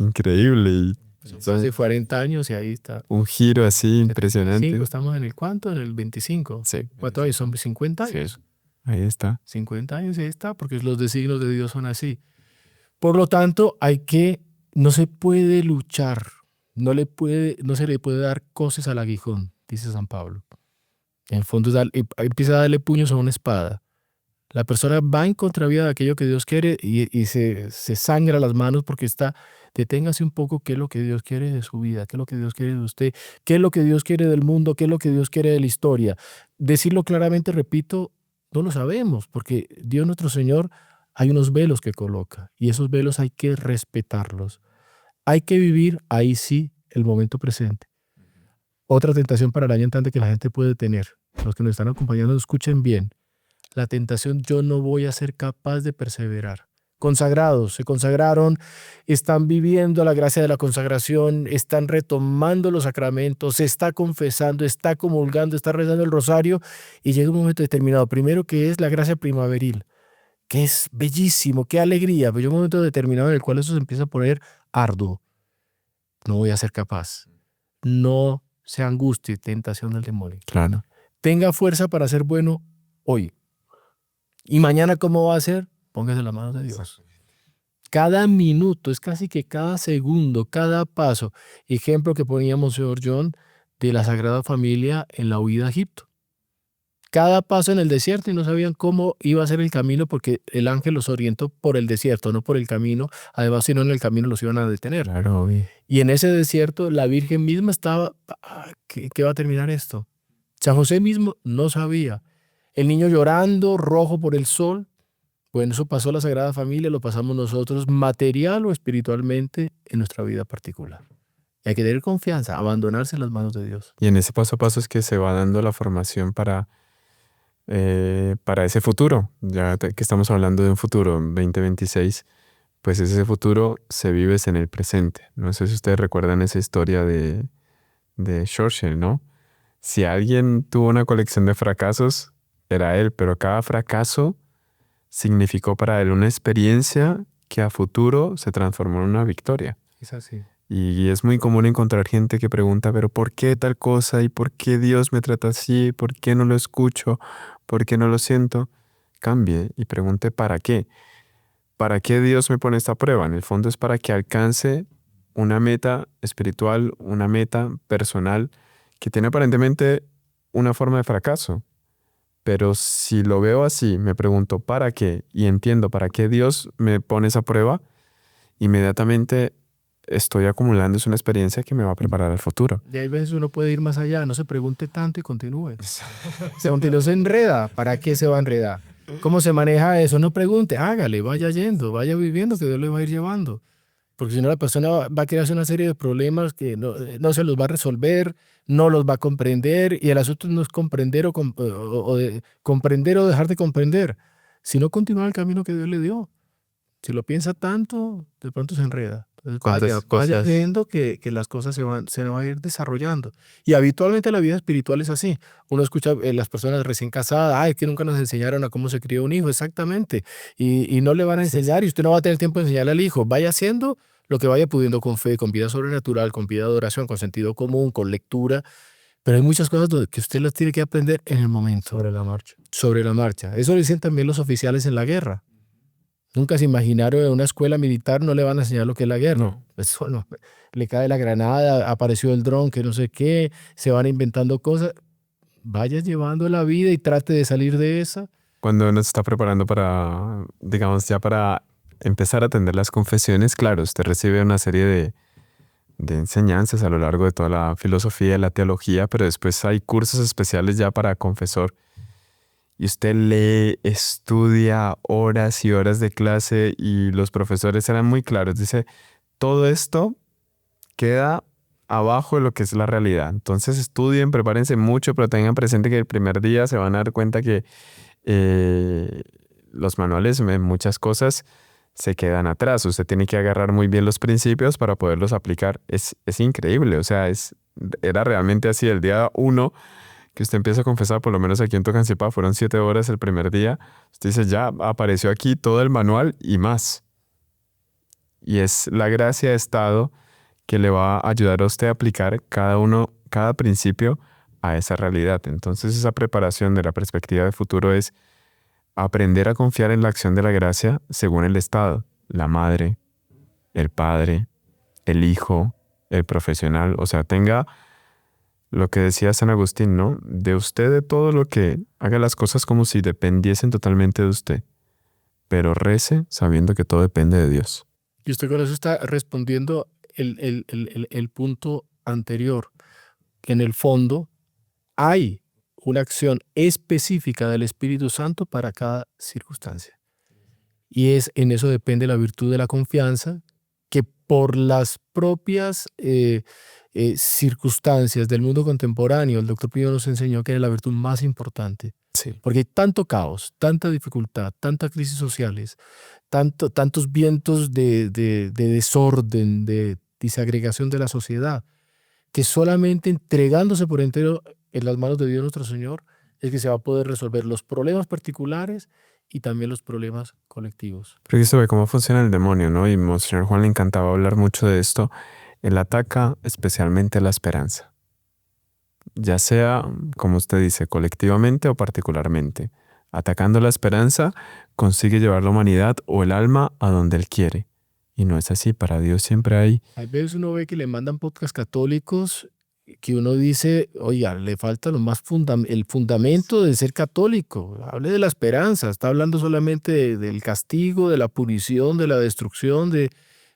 Increíble. Y Hace 40 años y ahí está. un giro así impresionante. 5, estamos en el ¿cuánto? En el 25. Sí. ¿Cuánto hay? Son 50 años. Sí, ahí está. 50 años y ahí está, porque los designios de Dios son así. Por lo tanto, no se puede luchar, no se le puede dar coces al aguijón, dice San Pablo. En el fondo empieza a darle puños a una espada. La persona va en contravía de aquello que Dios quiere y se sangra las manos porque deténgase un poco qué es lo que Dios quiere de su vida, qué es lo que Dios quiere de usted, qué es lo que Dios quiere del mundo, qué es lo que Dios quiere de la historia. Decirlo claramente, repito, no lo sabemos porque Dios nuestro Señor hay unos velos que coloca y esos velos hay que respetarlos. Hay que vivir ahí sí el momento presente. Otra tentación para el año entrante que la gente puede tener, los que nos están acompañando, escuchen bien. La tentación, yo no voy a ser capaz de perseverar. Consagrados, se consagraron, están viviendo la gracia de la consagración, están retomando los sacramentos, se está confesando, está comulgando, está rezando el rosario y llega un momento determinado. Primero que es la gracia primaveril, que es bellísimo, qué alegría, pero llega un momento determinado en el cual eso se empieza a poner arduo. No voy a ser capaz. No se angustie, tentación del demonio. Claro. Tenga fuerza para ser bueno hoy. ¿Y mañana cómo va a ser? Póngase en las manos de Dios. Cada minuto, es casi que cada segundo, cada paso. Ejemplo que ponía Monseñor John de la Sagrada Familia en la huida a Egipto. Cada paso en el desierto y no sabían cómo iba a ser el camino porque el ángel los orientó por el desierto, no por el camino. Además, si no en el camino los iban a detener. Claro, Y en ese desierto la Virgen misma estaba, ¿qué va a terminar esto? San José mismo no sabía. El niño llorando, rojo por el sol. Bueno, eso pasó la Sagrada Familia, lo pasamos nosotros, material o espiritualmente, en nuestra vida particular. Y hay que tener confianza, abandonarse en las manos de Dios. Y en ese paso a paso es que se va dando la formación para ese futuro. Ya que estamos hablando de un futuro, 2026, pues ese futuro se vive en el presente. No sé si ustedes recuerdan esa historia de Churchill, ¿no? Si alguien tuvo una colección de fracasos, era él, pero cada fracaso significó para él una experiencia que a futuro se transformó en una victoria. Es así. Y es muy común encontrar gente que pregunta, pero ¿por qué tal cosa? ¿Y por qué Dios me trata así? ¿Por qué no lo escucho? ¿Por qué no lo siento? Cambie y pregunte ¿para qué? ¿Para qué Dios me pone esta prueba? En el fondo es para que alcance una meta espiritual, una meta personal que tiene aparentemente una forma de fracaso. Pero si lo veo así, me pregunto ¿para qué? Y entiendo para qué Dios me pone esa prueba, inmediatamente estoy acumulando es una experiencia que me va a preparar al futuro. Y hay veces uno puede ir más allá, no se pregunte tanto y continúe. No se enreda, ¿para qué se va a enredar? ¿Cómo se maneja eso? No pregunte, hágale, vaya yendo, vaya viviendo, que Dios le va a ir llevando. Porque si no, la persona va a crearse una serie de problemas que no se los va a resolver, no los va a comprender, y el asunto no es comprender comprender o dejar de comprender, sino continuar el camino que Dios le dio. Si lo piensa tanto, de pronto se enreda. Entonces, vaya viendo que las cosas se van a ir desarrollando. Y habitualmente la vida espiritual es así. Uno escucha las personas recién casadas, ay, que nunca nos enseñaron a cómo se crió un hijo, exactamente. Y no le van a enseñar y usted no va a tener tiempo de enseñarle al hijo. Vaya haciendo lo que vaya pudiendo con fe, con vida sobrenatural, con vida de oración, con sentido común, con lectura. Pero hay muchas cosas que usted las tiene que aprender en el momento. Sobre la marcha. Sobre la marcha. Eso lo dicen también los oficiales en la guerra. Nunca se imaginaron en una escuela militar no le van a enseñar lo que es la guerra. No. Eso no. Le cae la granada, apareció el dron, que no sé qué, se van inventando cosas. Vaya llevando la vida y trate de salir de esa. Cuando uno se está preparando para, digamos, ya para empezar a atender las confesiones, claro, usted recibe una serie de enseñanzas a lo largo de toda la filosofía y la teología, pero después hay cursos especiales ya para confesor. Y usted lee, estudia horas y horas de clase y los profesores eran muy claros. Dice, todo esto queda abajo de lo que es la realidad. Entonces estudien, prepárense mucho, pero tengan presente que el primer día se van a dar cuenta que los manuales en muchas cosas se quedan atrás. Usted tiene que agarrar muy bien los principios para poderlos aplicar. Es increíble, o sea, era realmente así. El día 1 que usted empieza a confesar, por lo menos aquí en Tocancipá, fueron 7 horas el primer día. Usted dice, ya apareció aquí todo el manual y más. Y es la gracia de Estado que le va a ayudar a usted a aplicar cada principio a esa realidad. Entonces esa preparación de la perspectiva de futuro es aprender a confiar en la acción de la gracia según el estado, la madre, el padre, el hijo, el profesional. O sea, tenga lo que decía San Agustín, ¿no? De usted, de todo lo que haga las cosas como si dependiesen totalmente de usted, pero rece sabiendo que todo depende de Dios. Y usted con eso está respondiendo el punto anterior, que en el fondo hay una acción específica del Espíritu Santo para cada circunstancia. Y en eso depende la virtud de la confianza, que por las propias circunstancias del mundo contemporáneo, el doctor Pío nos enseñó que era la virtud más importante. Sí. Porque hay tanto caos, tanta dificultad, tantas crisis sociales, tantos vientos de desorden, de disagregación de la sociedad, que solamente entregándose por entero en las manos de Dios nuestro Señor es que se va a poder resolver los problemas particulares y también los problemas colectivos. Pero aquí se ve cómo funciona el demonio, ¿no? Y Monseñor Juan le encantaba hablar mucho de esto. Él ataca especialmente la esperanza, ya sea, como usted dice, colectivamente o particularmente. Atacando la esperanza, consigue llevar la humanidad o el alma a donde Él quiere. Y no es así, para Dios siempre hay... A veces uno ve que le mandan podcasts católicos que uno dice, oiga, le falta lo más el fundamento de ser católico. Hable de la esperanza, está hablando solamente del castigo, de la punición, de la destrucción,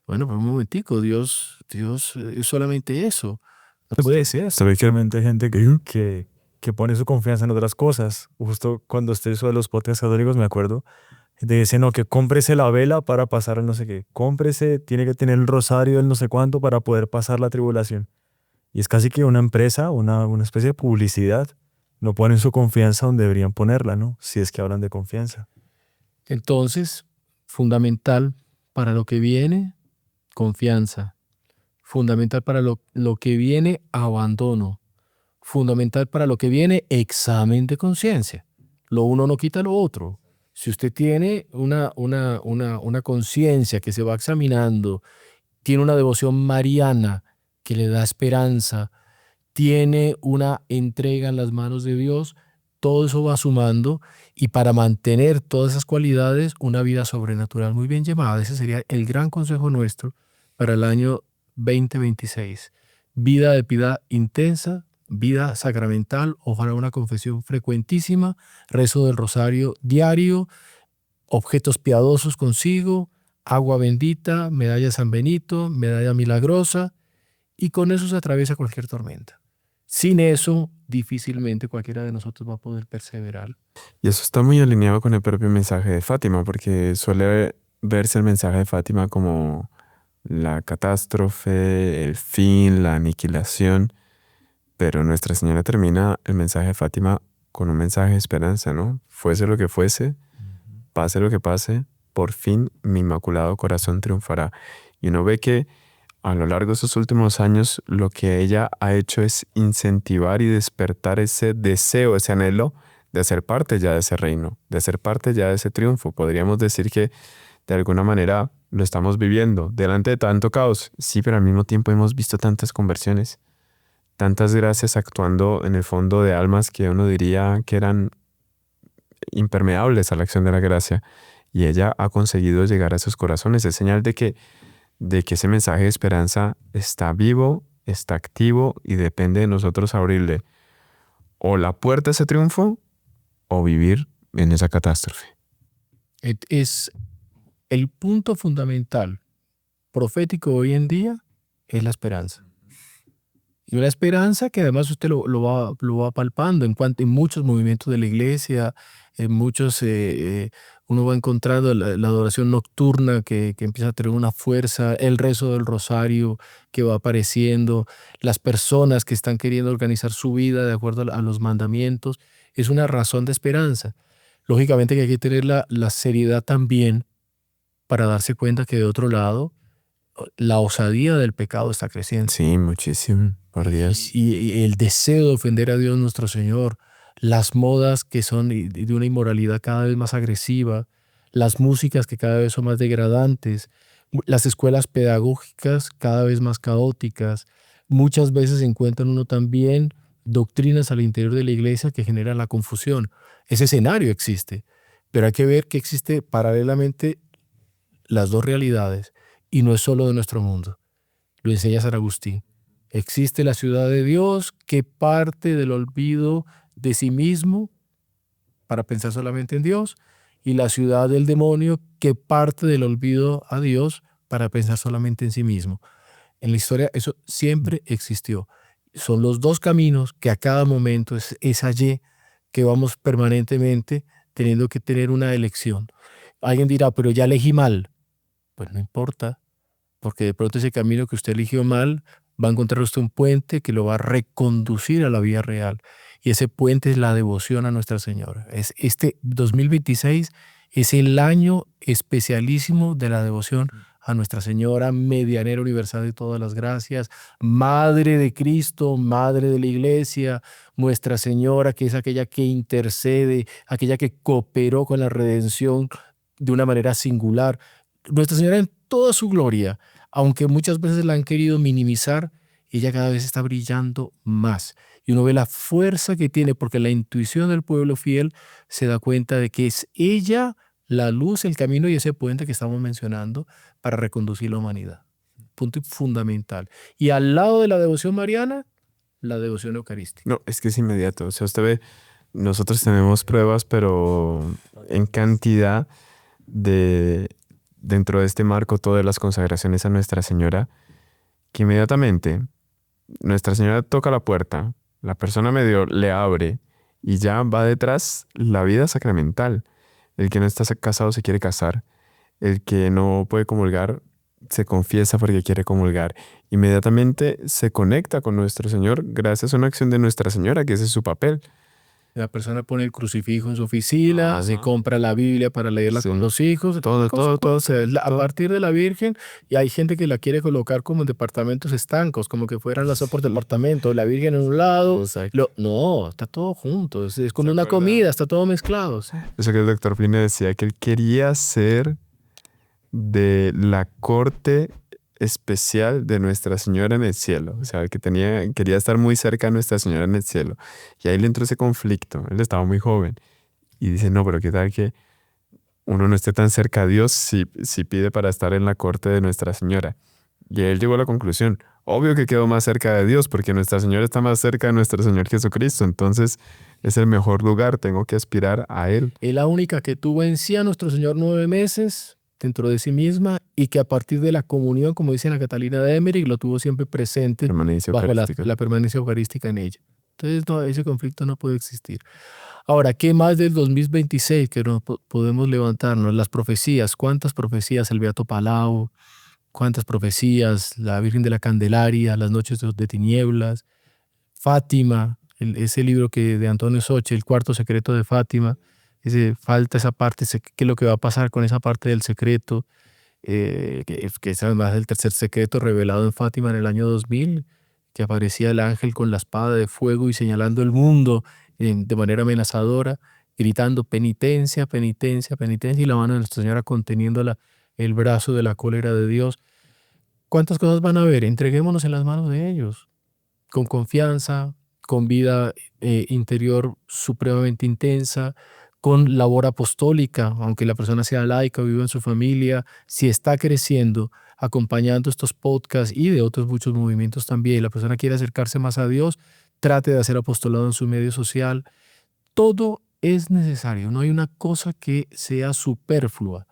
Bueno, pues un momentico, Dios es solamente eso. No puede ser. Se ve que realmente hay gente que pone su confianza en otras cosas. Justo cuando usted hizo de los podcasts católicos, me acuerdo, te dice, no, que cómprese la vela para pasar el no sé qué. Cómprese, tiene que tener el rosario del no sé cuánto para poder pasar la tribulación. Y es casi que una empresa, una especie de publicidad. No ponen su confianza donde deberían ponerla, ¿no? Si es que hablan de confianza. Entonces, fundamental para lo que viene, confianza. Fundamental para lo que viene, abandono. Fundamental para lo que viene, examen de conciencia. Lo uno no quita lo otro. Si usted tiene una conciencia que se va examinando, tiene una devoción mariana que le da esperanza, tiene una entrega en las manos de Dios, todo eso va sumando, y para mantener todas esas cualidades, una vida sobrenatural muy bien llevada. Ese sería el gran consejo nuestro para el año 2026. Vida de piedad intensa, vida sacramental, ojalá una confesión frecuentísima, rezo del rosario diario, objetos piadosos consigo, agua bendita, medalla de San Benito, medalla milagrosa, y con eso se atraviesa cualquier tormenta. Sin eso, difícilmente cualquiera de nosotros va a poder perseverar. Y eso está muy alineado con el propio mensaje de Fátima, porque suele verse el mensaje de Fátima como la catástrofe, el fin, la aniquilación, pero Nuestra Señora termina el mensaje de Fátima con un mensaje de esperanza, ¿no? Fuese lo que fuese, pase lo que pase, por fin mi Inmaculado Corazón triunfará. Y uno ve que a lo largo de esos últimos años lo que ella ha hecho es incentivar y despertar ese deseo, ese anhelo de ser parte ya de ese reino, de ser parte ya de ese triunfo. Podríamos decir que de alguna manera lo estamos viviendo delante de tanto caos. Sí, pero al mismo tiempo hemos visto tantas conversiones, tantas gracias actuando en el fondo de almas que uno diría que eran impermeables a la acción de la gracia. Y ella ha conseguido llegar a esos corazones. Es señal de que ese mensaje de esperanza está vivo, está activo y depende de nosotros abrirle o la puerta a ese triunfo o vivir en esa catástrofe. Es el punto fundamental profético hoy en día, es la esperanza. Y una esperanza que además usted lo va palpando en muchos movimientos de la iglesia, en muchos, uno va encontrando la adoración nocturna que empieza a tener una fuerza, el rezo del rosario que va apareciendo, las personas que están queriendo organizar su vida de acuerdo a los mandamientos, es una razón de esperanza. Lógicamente que hay que tener la seriedad también para darse cuenta que de otro lado la osadía del pecado está creciendo. Sí, muchísimo, por Dios. Y el deseo de ofender a Dios nuestro Señor, las modas que son de una inmoralidad cada vez más agresiva, las músicas que cada vez son más degradantes, las escuelas pedagógicas cada vez más caóticas. Muchas veces encuentran uno también doctrinas al interior de la iglesia que generan la confusión. Ese escenario existe, pero hay que ver que existe paralelamente las dos realidades y no es solo de nuestro mundo. Lo enseña San Agustín. Existe la ciudad de Dios que parte del olvido de sí mismo para pensar solamente en Dios, y la ciudad del demonio que parte del olvido a Dios para pensar solamente en sí mismo. En la historia eso siempre existió. Son los dos caminos que a cada momento es allí que vamos permanentemente teniendo que tener una elección. Alguien dirá, pero ya elegí mal. Pues no importa, porque de pronto ese camino que usted eligió mal va a encontrar usted un puente que lo va a reconducir a la vía real. Y ese puente es la devoción a Nuestra Señora. Este 2026 es el año especialísimo de la devoción a Nuestra Señora, medianera universal de todas las gracias, Madre de Cristo, Madre de la Iglesia, Nuestra Señora, que es aquella que intercede, aquella que cooperó con la redención de una manera singular. Nuestra Señora en toda su gloria, aunque muchas veces la han querido minimizar, ella cada vez está brillando más. Y uno ve la fuerza que tiene, porque la intuición del pueblo fiel se da cuenta de que es ella la luz, el camino y ese puente que estamos mencionando para reconducir la humanidad. Punto fundamental. Y al lado de la devoción mariana, la devoción eucarística. No, es que es inmediato. O sea, usted ve, nosotros tenemos pruebas, pero en cantidad dentro de este marco, todas las consagraciones a Nuestra Señora, que inmediatamente Nuestra Señora toca la puerta, la persona medio le abre y ya va detrás la vida sacramental. El que no está casado se quiere casar. El que no puede comulgar se confiesa porque quiere comulgar. Inmediatamente se conecta con nuestro Señor gracias a una acción de Nuestra Señora, que ese es su papel. La persona pone el crucifijo en su oficina, se compra la Biblia para leerla con los hijos. Todo. A partir de la Virgen, y hay gente que la quiere colocar como en departamentos estancos, como que fueran las por departamento, la Virgen en un lado. No, está todo junto. Es como una comida, está todo mezclado. ¿Sí? Eso que el doctor Pline decía, que él quería ser de la corte especial de Nuestra Señora en el cielo. O sea, que quería estar muy cerca de Nuestra Señora en el cielo. Y ahí le entró ese conflicto. Él estaba muy joven. Y dice, no, pero qué tal que uno no esté tan cerca a Dios si pide para estar en la corte de Nuestra Señora. Y él llegó a la conclusión, obvio que quedo más cerca de Dios porque Nuestra Señora está más cerca de nuestro Señor Jesucristo. Entonces es el mejor lugar, tengo que aspirar a Él. Es la única que tuvo en sí a nuestro Señor 9 meses dentro de sí misma y que a partir de la comunión, como dice Ana Catalina de Emmerich, lo tuvo siempre presente Permanencia bajo eucarística. la permanencia eucarística en ella. Entonces no, ese conflicto no puede existir. Ahora, ¿qué más del 2026 que no podemos levantarnos? Las profecías, ¿cuántas profecías? El Beato Palau, ¿cuántas profecías? La Virgen de la Candelaria, las noches de tinieblas, Fátima, ese libro de Antonio Soche, El cuarto secreto de Fátima, falta esa parte, qué es lo que va a pasar con esa parte del secreto, que es además el tercer secreto revelado en Fátima en el año 2000, que aparecía el ángel con la espada de fuego y señalando el mundo de manera amenazadora, gritando penitencia, penitencia, penitencia, y la mano de Nuestra Señora conteniendo el brazo de la cólera de Dios. ¿Cuántas cosas van a haber? Entreguémonos en las manos de ellos, con confianza, con vida interior supremamente intensa, con labor apostólica, aunque la persona sea laica o viva en su familia, si está creciendo, acompañando estos podcasts y de otros muchos movimientos también, y la persona quiere acercarse más a Dios, trate de hacer apostolado en su medio social. Todo es necesario, no hay una cosa que sea superflua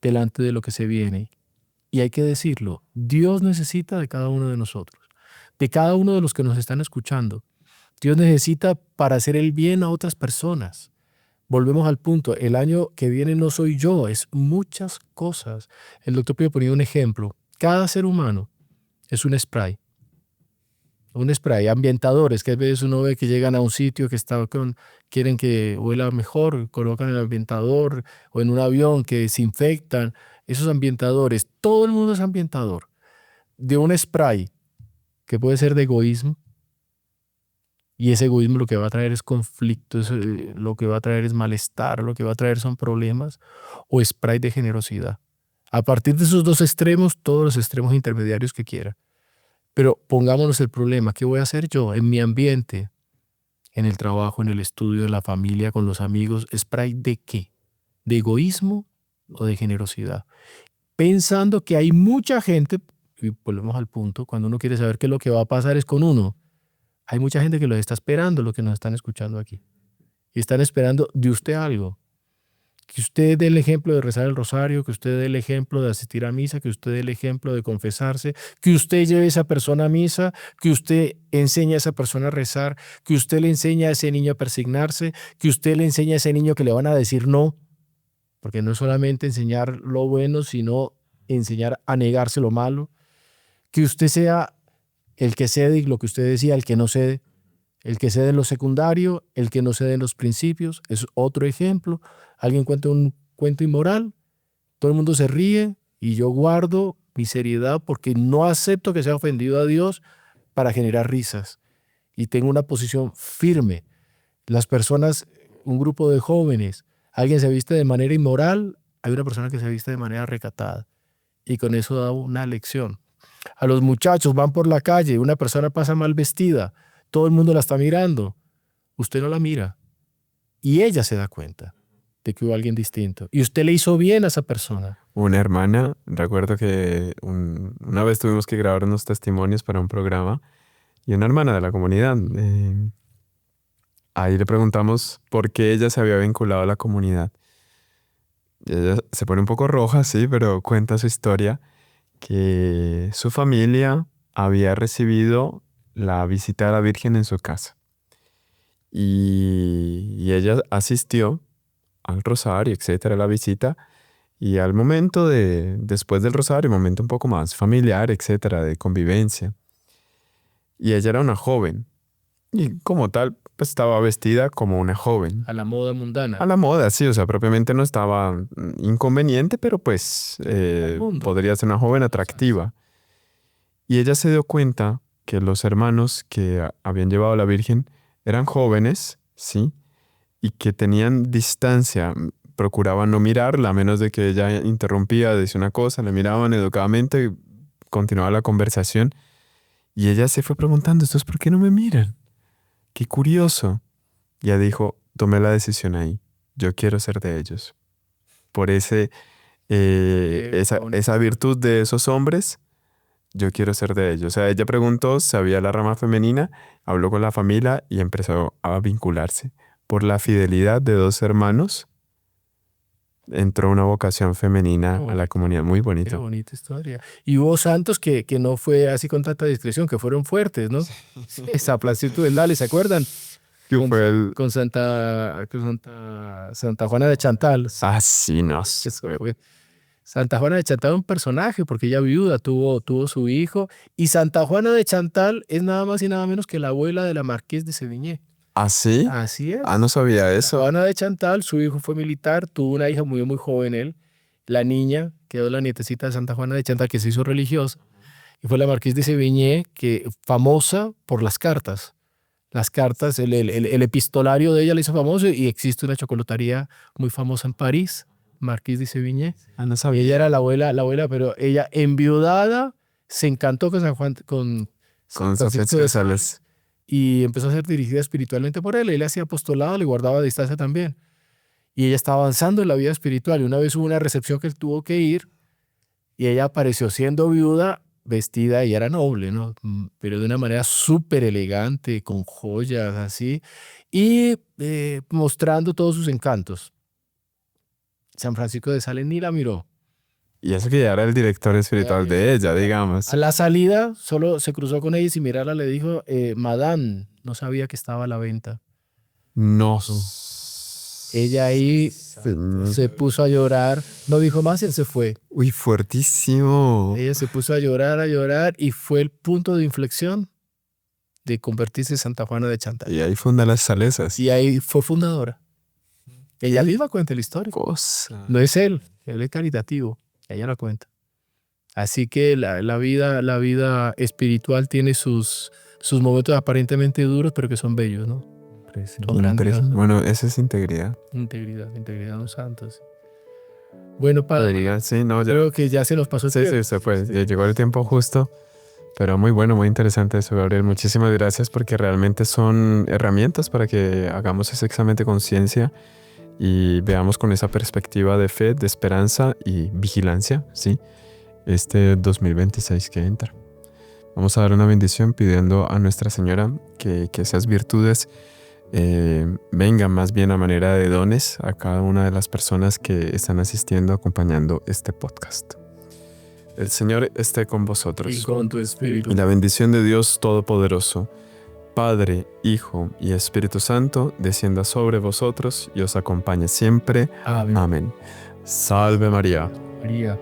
delante de lo que se viene. Y hay que decirlo, Dios necesita de cada uno de nosotros, de cada uno de los que nos están escuchando. Dios necesita para hacer el bien a otras personas. Volvemos al punto, el año que viene no soy yo, es muchas cosas. El doctor Pío ponía un ejemplo. Cada ser humano es un spray. Un spray, ambientadores, que a veces uno ve que llegan a un sitio que quieren que huela mejor, colocan el ambientador, o en un avión que desinfectan. Esos ambientadores, todo el mundo es ambientador. De un spray, que puede ser de egoísmo, y ese egoísmo lo que va a traer es conflicto, lo que va a traer es malestar, lo que va a traer son problemas, o spray de generosidad. A partir de esos dos extremos, todos los extremos intermediarios que quiera. Pero pongámonos el problema, ¿qué voy a hacer yo en mi ambiente, en el trabajo, en el estudio, en la familia, con los amigos? ¿Spray de qué? ¿De egoísmo o de generosidad? Pensando que hay mucha gente, y volvemos al punto, cuando uno quiere saber qué es lo que va a pasar es con uno. Hay mucha gente que los está esperando, lo que nos están escuchando aquí. Y están esperando de usted algo. Que usted dé el ejemplo de rezar el rosario, que usted dé el ejemplo de asistir a misa, que usted dé el ejemplo de confesarse, que usted lleve a esa persona a misa, que usted enseñe a esa persona a rezar, que usted le enseñe a ese niño a persignarse, que usted le enseñe a ese niño que le van a decir no. Porque no es solamente enseñar lo bueno, sino enseñar a negarse lo malo. Que usted sea el que cede, y lo que usted decía, el que no cede. El que cede en lo secundario, el que no cede en los principios, es otro ejemplo. Alguien cuenta un cuento inmoral, todo el mundo se ríe y yo guardo mi seriedad porque no acepto que sea ofendido a Dios para generar risas. Y tengo una posición firme. Las personas, un grupo de jóvenes, alguien se viste de manera inmoral, hay una persona que se viste de manera recatada. Y con eso da una lección. A los muchachos van por la calle, una persona pasa mal vestida, todo el mundo la está mirando, usted no la mira y ella se da cuenta de que hubo alguien distinto y usted le hizo bien a esa persona. Una hermana, recuerdo que una vez tuvimos que grabar unos testimonios para un programa y una hermana de la comunidad, ahí le preguntamos por qué ella se había vinculado a la comunidad. Y ella se pone un poco roja, sí, pero cuenta su historia, que su familia había recibido la visita de la Virgen en su casa. Y ella asistió al rosario, etcétera, a la visita. Y al momento después del rosario, un momento un poco más familiar, etcétera, de convivencia. Y ella era una joven. Y como tal, pues estaba vestida como una joven. A la moda mundana. A la moda, sí. O sea, propiamente no estaba inconveniente, pero pues podría ser una joven atractiva. Y ella se dio cuenta que los hermanos que habían llevado a la Virgen eran jóvenes, ¿sí? Y que tenían distancia, procuraban no mirarla, a menos de que ella interrumpía, decía una cosa, le miraban educadamente, continuaba la conversación. Y ella se fue preguntando, ¿estos por qué no me miran? Qué curioso. Y ella dijo, tomé la decisión ahí, yo quiero ser de ellos. Por esa virtud de esos hombres, yo quiero ser de ellos. O sea, ella preguntó, sabía la rama femenina, habló con la familia y empezó a vincularse. Por la fidelidad de 2 hermanos, entró una vocación femenina a la comunidad. Muy Qué bonito. bonita historia. Y hubo santos que no fue así con tanta discreción, que fueron fuertes, ¿no? Sí, San Francisco del Dale, ¿se acuerdan? ¿Qué fue el...? Con Santa Juana de Chantal. Ah, sí, no. Eso fue. Santa Juana de Chantal es un personaje porque ella viuda, tuvo su hijo. Y Santa Juana de Chantal es nada más y nada menos que la abuela de la Marqués de Sévigné. ¿Ah, sí? Así es. Ah, no sabía Santa eso. Juana de Chantal, su hijo fue militar, tuvo una hija muy joven él. La niña quedó la nietecita de Santa Juana de Chantal que se hizo religiosa. Y fue la Marqués de Sévigné, que famosa por las cartas. Las cartas, el epistolario de ella le hizo famoso y existe una chocolatería muy famosa en París, Marqués de Sévigné. Ah, no Y sabía. ella era la abuela, pero ella enviudada se encantó con San Juan, con Con Francisco Francisco de de Sales. y empezó a ser dirigida espiritualmente por él. Él hacía apostolado, le guardaba distancia también. Y ella estaba avanzando en la vida espiritual. Y una vez hubo una recepción que él tuvo que ir y ella apareció siendo viuda, vestida, y era noble, ¿no? Pero de una manera súper elegante, con joyas así, y mostrando todos sus encantos. San Francisco de Sales ni la miró. Y eso que ya era el director espiritual de ella, digamos. A la salida solo se cruzó con ella y sin mirarla le dijo, Madame, no sabía que estaba a la venta. No. Ella ahí se puso a llorar, no dijo más y él se fue. Uy, fuertísimo. Ella se puso a llorar y fue el punto de inflexión de convertirse en Santa Juana de Chantal. Y ahí funda las Salesas. Y ahí fue fundadora. Ella misma cuenta la historia. Cosa. No es él es caritativo. Ella lo cuenta. Así que la vida espiritual tiene sus momentos aparentemente duros, pero que son bellos, ¿no? Son grandes. Bueno, esa es integridad. Integridad de un santo. Sí. Bueno, padre, Sí, no, ya. creo que ya se nos pasó el Sí, tiempo. se fue. Ya llegó el tiempo justo. Pero muy bueno, muy interesante eso, Gabriel. Muchísimas gracias porque realmente son herramientas para que hagamos ese examen de conciencia y veamos con esa perspectiva de fe, de esperanza y vigilancia, ¿sí? Este 2026 que entra. Vamos a dar una bendición pidiendo a Nuestra Señora que esas virtudes vengan más bien a manera de dones a cada una de las personas que están asistiendo, acompañando este podcast. El Señor esté con vosotros. Y con tu espíritu. Y la bendición de Dios Todopoderoso, Padre, Hijo y Espíritu Santo, descienda sobre vosotros y os acompañe siempre. Ave Amén. Salve María. María.